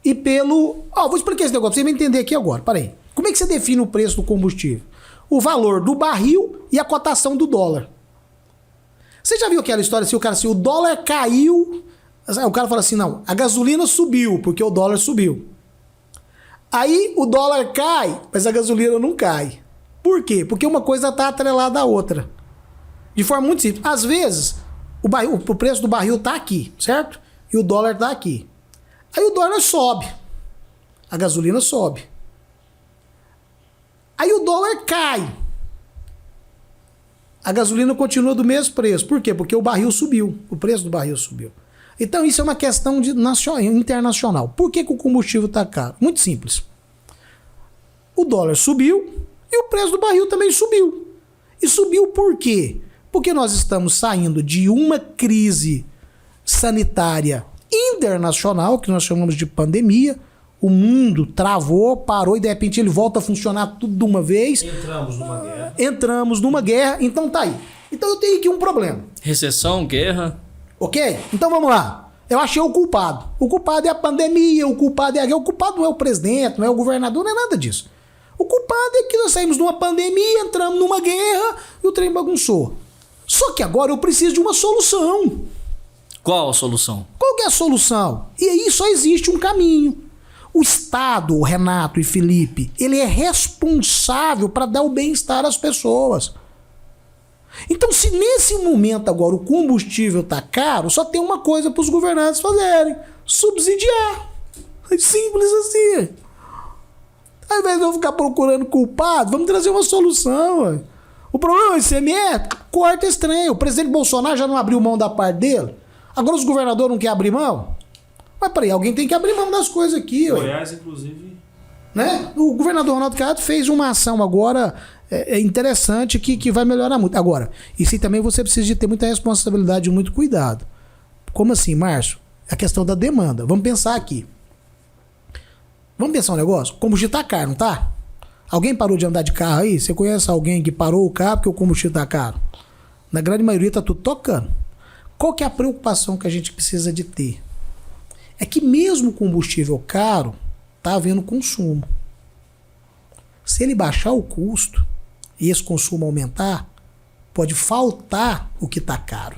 e pelo... vou explicar esse negócio pra você me entender aqui agora. Peraí. Como é que você define o preço do combustível? O valor do barril e a cotação do dólar. Você já viu aquela história assim, o dólar caiu... O cara fala assim, não, a gasolina subiu, porque o dólar subiu. Aí o dólar cai, mas a gasolina não cai. Por quê? Porque uma coisa está atrelada à outra. De forma muito simples. Às vezes, o preço do barril está aqui, certo? E o dólar está aqui. Aí o dólar sobe. A gasolina sobe. Aí o dólar cai. A gasolina continua do mesmo preço. Por quê? Porque o barril subiu. O preço do barril subiu. Então isso é uma questão internacional. Por que o combustível está caro? Muito simples. O dólar subiu e o preço do barril também subiu. E subiu por quê? Porque nós estamos saindo de uma crise sanitária internacional, que nós chamamos de pandemia. O mundo travou, parou e de repente ele volta a funcionar tudo de uma vez. Entramos numa guerra. Então tá aí. Então eu tenho aqui um problema. Recessão, guerra... Ok? Então vamos lá. Eu achei o culpado. O culpado é a pandemia, o culpado é a guerra. O culpado não é o presidente, não é o governador, não é nada disso. O culpado é que nós saímos de uma pandemia, entramos numa guerra e o trem bagunçou. Só que agora eu preciso de uma solução. Qual a solução? Qual que é a solução? E aí só existe um caminho. O Estado, Renato e Felipe, ele é responsável para dar o bem-estar às pessoas. Então, se nesse momento agora o combustível está caro, só tem uma coisa para os governantes fazerem: subsidiar. É simples assim. Ao invés de eu ficar procurando culpado, vamos trazer uma solução. Ué. O problema é o ICMS, corta esse trem. O presidente Bolsonaro já não abriu mão da parte dele. Agora os governadores não querem abrir mão? Mas peraí, alguém tem que abrir mão das coisas aqui. Goiás, inclusive. Né? O governador Ronaldo Caiado fez uma ação agora interessante que vai melhorar muito. Agora, isso aí também você precisa de ter muita responsabilidade e muito cuidado. Como assim, Márcio? A questão da demanda. Vamos pensar aqui. Vamos pensar um negócio? O combustível tá caro, não tá? Alguém parou de andar de carro aí? Você conhece alguém que parou o carro porque o combustível tá caro? Na grande maioria tá tudo tocando. Qual que é a preocupação que a gente precisa de ter? É que mesmo o combustível caro, tá havendo consumo. Se ele baixar o custo e esse consumo aumentar, pode faltar o que tá caro.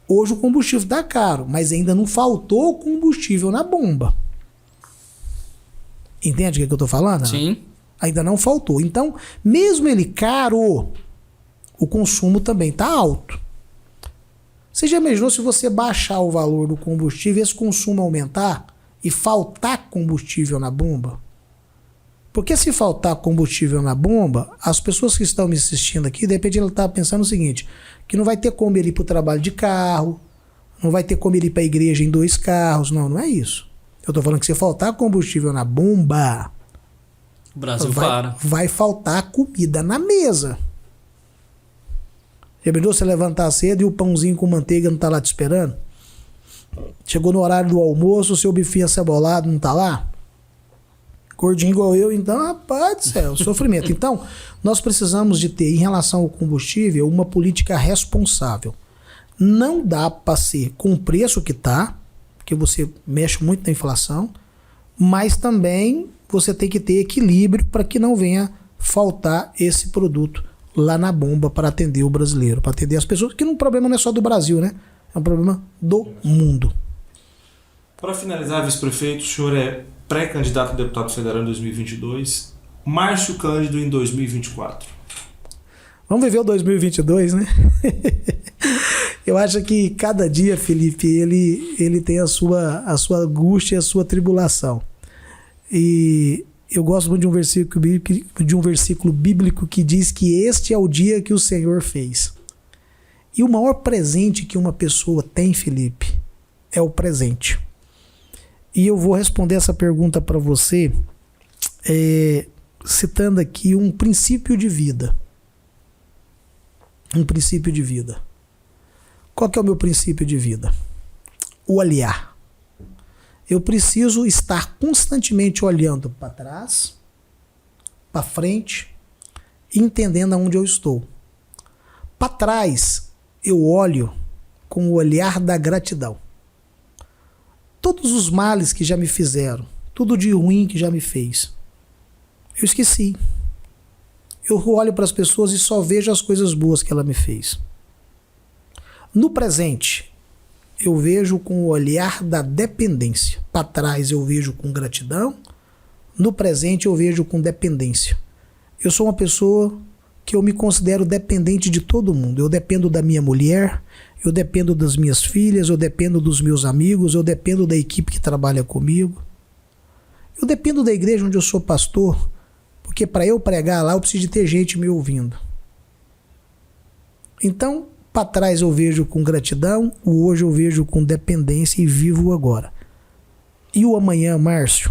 Hoje o combustível está caro, mas ainda não faltou combustível na bomba. Entende o que eu estou falando? Sim. Ainda não faltou. Então, mesmo ele caro, o consumo também está alto. Você já imaginou se você baixar o valor do combustível e esse consumo aumentar e faltar combustível na bomba? Porque se faltar combustível na bomba, as pessoas que estão me assistindo aqui, de repente ela está pensando o seguinte, que não vai ter como ele ir para o trabalho de carro, não vai ter como ele ir para a igreja em 2 carros. Não, não é isso. Eu estou falando que se faltar combustível na bomba, O Brasil para. vai faltar comida na mesa. Já pensou você levantar cedo e o pãozinho com manteiga não está lá te esperando? Chegou no horário do almoço, o seu bifinho acebolado não está lá? Gordinho igual eu, então, rapaz do céu, sofrimento. Então, nós precisamos de ter, em relação ao combustível, uma política responsável. Não dá para ser com o preço que está, porque você mexe muito na inflação, mas também você tem que ter equilíbrio para que não venha faltar esse produto lá na bomba para atender o brasileiro, para atender as pessoas, que o problema não é só do Brasil, né? É um problema do mundo. Para finalizar, vice-prefeito, o senhor é pré-candidato a deputado federal em 2022, Márcio Cândido em 2024. Vamos viver o 2022, né? Eu acho que cada dia, Felipe, ele tem a sua angústia e a sua tribulação. E eu gosto muito de um versículo bíblico que diz que este é o dia que o Senhor fez. E o maior presente que uma pessoa tem, Felipe, é o presente. E eu vou responder essa pergunta para você citando aqui um princípio de vida. Um princípio de vida. Qual que é o meu princípio de vida? O olhar. Eu preciso estar constantemente olhando para trás, para frente, entendendo aonde eu estou. Para trás, eu olho com o olhar da gratidão. Todos os males que já me fizeram, tudo de ruim que já me fez, eu esqueci. Eu olho para as pessoas e só vejo as coisas boas que ela me fez. No presente, eu vejo com o olhar da dependência. Para trás eu vejo com gratidão, no presente eu vejo com dependência. Eu sou uma pessoa que eu me considero dependente de todo mundo. Eu dependo da minha mulher, eu dependo das minhas filhas, eu dependo dos meus amigos, eu dependo da equipe que trabalha comigo. Eu dependo da igreja onde eu sou pastor, porque para eu pregar lá eu preciso de ter gente me ouvindo. Então, para trás eu vejo com gratidão, o hoje eu vejo com dependência e vivo agora. E o amanhã, Márcio?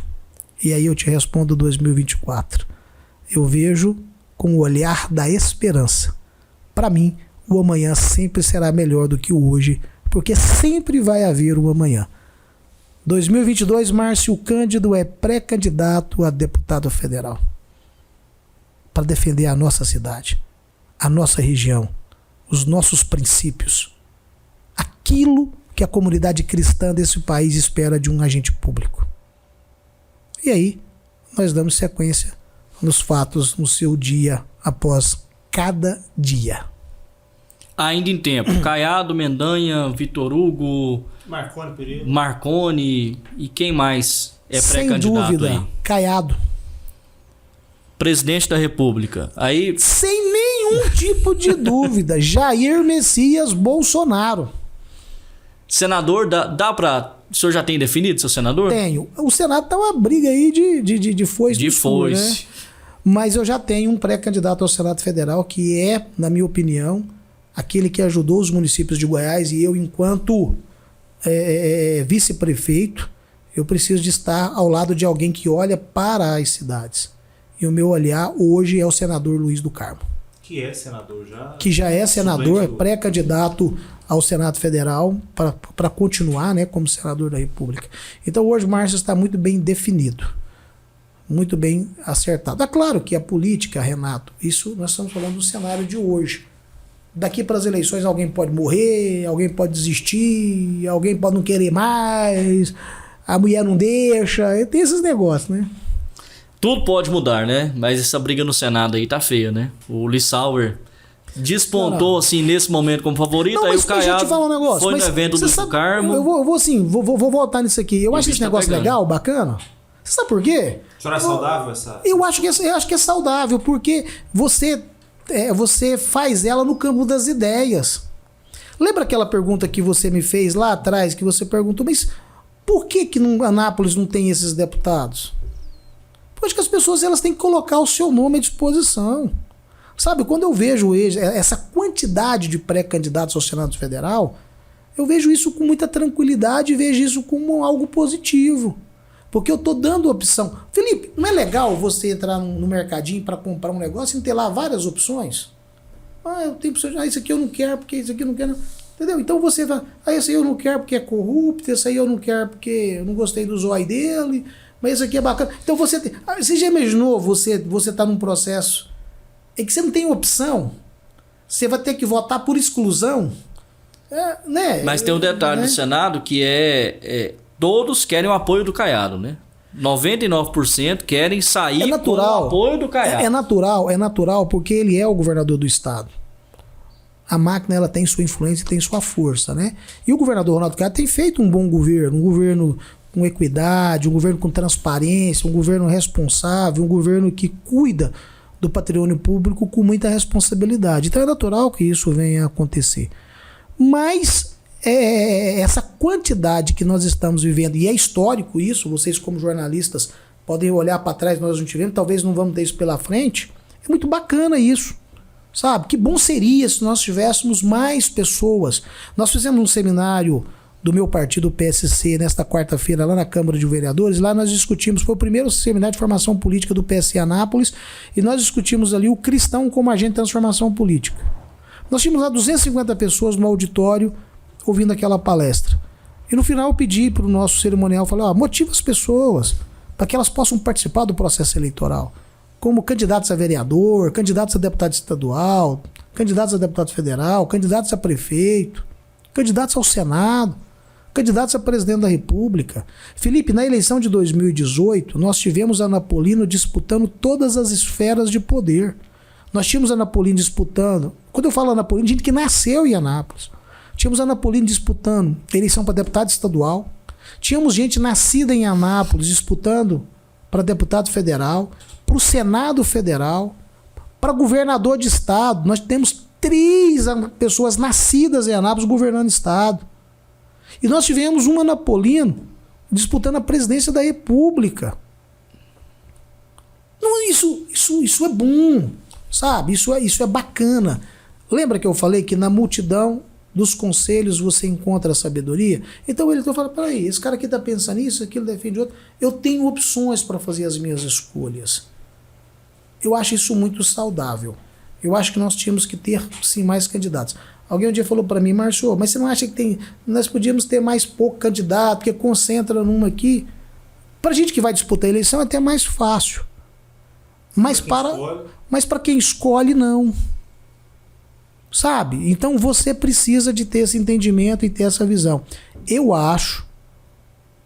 E aí eu te respondo 2024. Eu vejo com o olhar da esperança. Para mim, o amanhã sempre será melhor do que o hoje, porque sempre vai haver um amanhã. 2022, Márcio Cândido é pré-candidato a deputado federal para defender a nossa cidade, a nossa região, os nossos princípios, aquilo que a comunidade cristã desse país espera de um agente público. E aí, nós damos sequência nos fatos no seu dia após cada dia. Ainda em tempo, Caiado, Mendanha, Vitor Hugo, Marconi Pereira, Marconi e quem mais é sem pré-candidato dúvida, aí? Caiado. Presidente da República. Aí, Sem nenhum tipo de dúvida, Jair Messias Bolsonaro. Senador, dá pra... O senhor já tem definido seu senador? Tenho. O Senado tá uma briga aí de foice. De foice. Né? Mas eu já tenho um pré-candidato ao Senado Federal que é, na minha opinião, aquele que ajudou os municípios de Goiás, e eu, enquanto vice-prefeito, eu preciso de estar ao lado de alguém que olha para as cidades. E o meu olhar hoje é o senador Luiz do Carmo. Que é senador já? Que já é senador, pré-candidato ao Senado Federal para continuar, né, como senador da República. Então hoje o Márcio está muito bem definido, muito bem acertado. É claro que a política, Renato, isso nós estamos falando do cenário de hoje. Daqui para as eleições alguém pode morrer, alguém pode desistir, alguém pode não querer mais, a mulher não deixa, tem esses negócios, né? Tudo pode mudar, né? Mas essa briga no Senado aí tá feia, né? O Lissauer despontou, assim, nesse momento como favorito, não, aí o Caiado foi no evento do Carmo. Eu vou voltar nisso aqui. Eu acho esse negócio legal, bacana. Você sabe por quê? O senhor é saudável essa? Eu acho que é saudável, porque você faz ela no campo das ideias. Lembra aquela pergunta que você me fez lá atrás, que você perguntou, mas por que Anápolis não tem esses deputados? Porque acho que as pessoas elas têm que colocar o seu nome à disposição. Sabe, quando eu vejo essa quantidade de pré-candidatos ao Senado Federal, eu vejo isso com muita tranquilidade e vejo isso como algo positivo. Porque eu estou dando opção. Felipe, não é legal você entrar no mercadinho para comprar um negócio e ter lá várias opções? Eu tenho opções. Isso aqui eu não quero porque isso aqui eu não quero. Entendeu? Então você vai. Esse aí eu não quero porque é corrupto, esse aí eu não quero porque eu não gostei do zóio dele, mas esse aqui é bacana. Então você tem. Você já imaginou você tá num processo em que você não tem opção? Você vai ter que votar por exclusão? Né? Mas tem um detalhe do Senado que todos querem o apoio do Caiado, né? 99% querem sair com o apoio do Caiado. É natural porque ele é o governador do estado. A máquina ela tem sua influência e tem sua força, né? E o governador Ronaldo Caiado tem feito um bom governo, um governo com equidade, um governo com transparência, um governo responsável, um governo que cuida do patrimônio público com muita responsabilidade. Então é natural que isso venha a acontecer. Mas essa quantidade que nós estamos vivendo, e é histórico isso, vocês como jornalistas podem olhar para trás, nós não tivemos, talvez não vamos ter isso pela frente, é muito bacana isso, sabe? Que bom seria se nós tivéssemos mais pessoas. Nós fizemos um seminário do meu partido, o PSC, nesta quarta-feira lá na Câmara de Vereadores, lá nós discutimos, foi o primeiro seminário de formação política do PSC Anápolis, e nós discutimos ali o cristão como agente de transformação política. Nós tínhamos lá 250 pessoas no auditório ouvindo aquela palestra. E no final eu pedi para o nosso cerimonial, falei, motiva as pessoas para que elas possam participar do processo eleitoral, como candidatos a vereador, candidatos a deputado estadual, candidatos a deputado federal, candidatos a prefeito, candidatos ao Senado, candidatos a presidente da República. Felipe, na eleição de 2018, nós tivemos a Anapolino disputando todas as esferas de poder. Nós tínhamos a Anapolino disputando, quando eu falo Anapolino, gente que nasceu em Anápolis. Tínhamos a Anapolino disputando eleição para deputado estadual. Tínhamos gente nascida em Anápolis disputando para deputado federal, para o Senado Federal, para governador de estado. Nós temos 3 pessoas nascidas em Anápolis governando estado. E nós tivemos uma Anapolino disputando a presidência da República. Não, isso é bom, sabe? Isso é bacana. Lembra que eu falei que na multidão dos conselhos você encontra a sabedoria? Então ele fala, peraí, esse cara aqui está pensando nisso, aquilo defende outro. Eu tenho opções para fazer as minhas escolhas. Eu acho isso muito saudável. Eu acho que nós tínhamos que ter, sim, mais candidatos. Alguém um dia falou para mim, Márcio, mas você não acha que nós podíamos ter mais pouco candidato, porque concentra numa aqui? Para gente que vai disputar a eleição é até mais fácil. Mas para quem escolhe, não. Sabe? Então você precisa de ter esse entendimento e ter essa visão. Eu acho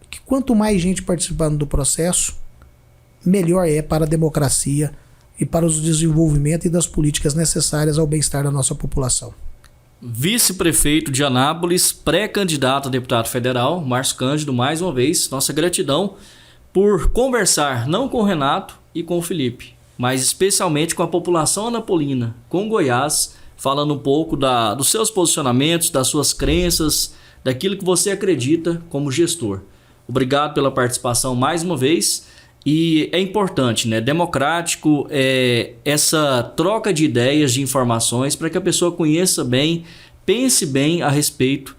que quanto mais gente participando do processo, melhor é para a democracia e para o desenvolvimento e das políticas necessárias ao bem-estar da nossa população. Vice-prefeito de Anápolis, pré-candidato a deputado federal, Márcio Cândido, mais uma vez, nossa gratidão por conversar não com o Renato e com o Felipe, mas especialmente com a população anapolina, com Goiás, falando um pouco dos seus posicionamentos, das suas crenças, daquilo que você acredita como gestor. Obrigado pela participação mais uma vez. E é importante, né? Democrático, essa troca de ideias, de informações, para que a pessoa conheça bem, pense bem a respeito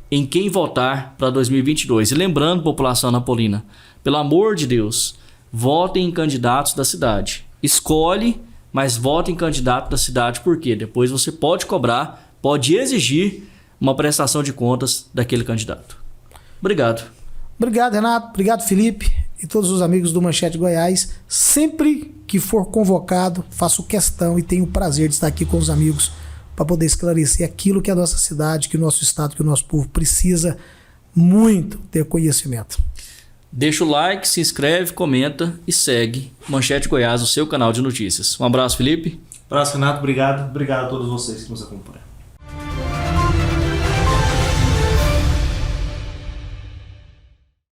em quem votar para 2022. E lembrando, população anapolina, pelo amor de Deus, votem em candidatos da cidade. Escolhe, mas vote em candidato da cidade, porque depois você pode cobrar, pode exigir uma prestação de contas daquele candidato. Obrigado. Obrigado, Renato. Obrigado, Felipe. E todos os amigos do Manchete Goiás. Sempre que for convocado, faço questão e tenho o prazer de estar aqui com os amigos para poder esclarecer aquilo que a nossa cidade, que o nosso estado, que o nosso povo precisa muito ter conhecimento. Deixa o like, se inscreve, comenta e segue Manchete Goiás, o seu canal de notícias. Um abraço, Felipe. Um abraço, Renato. Obrigado. Obrigado a todos vocês que nos acompanham.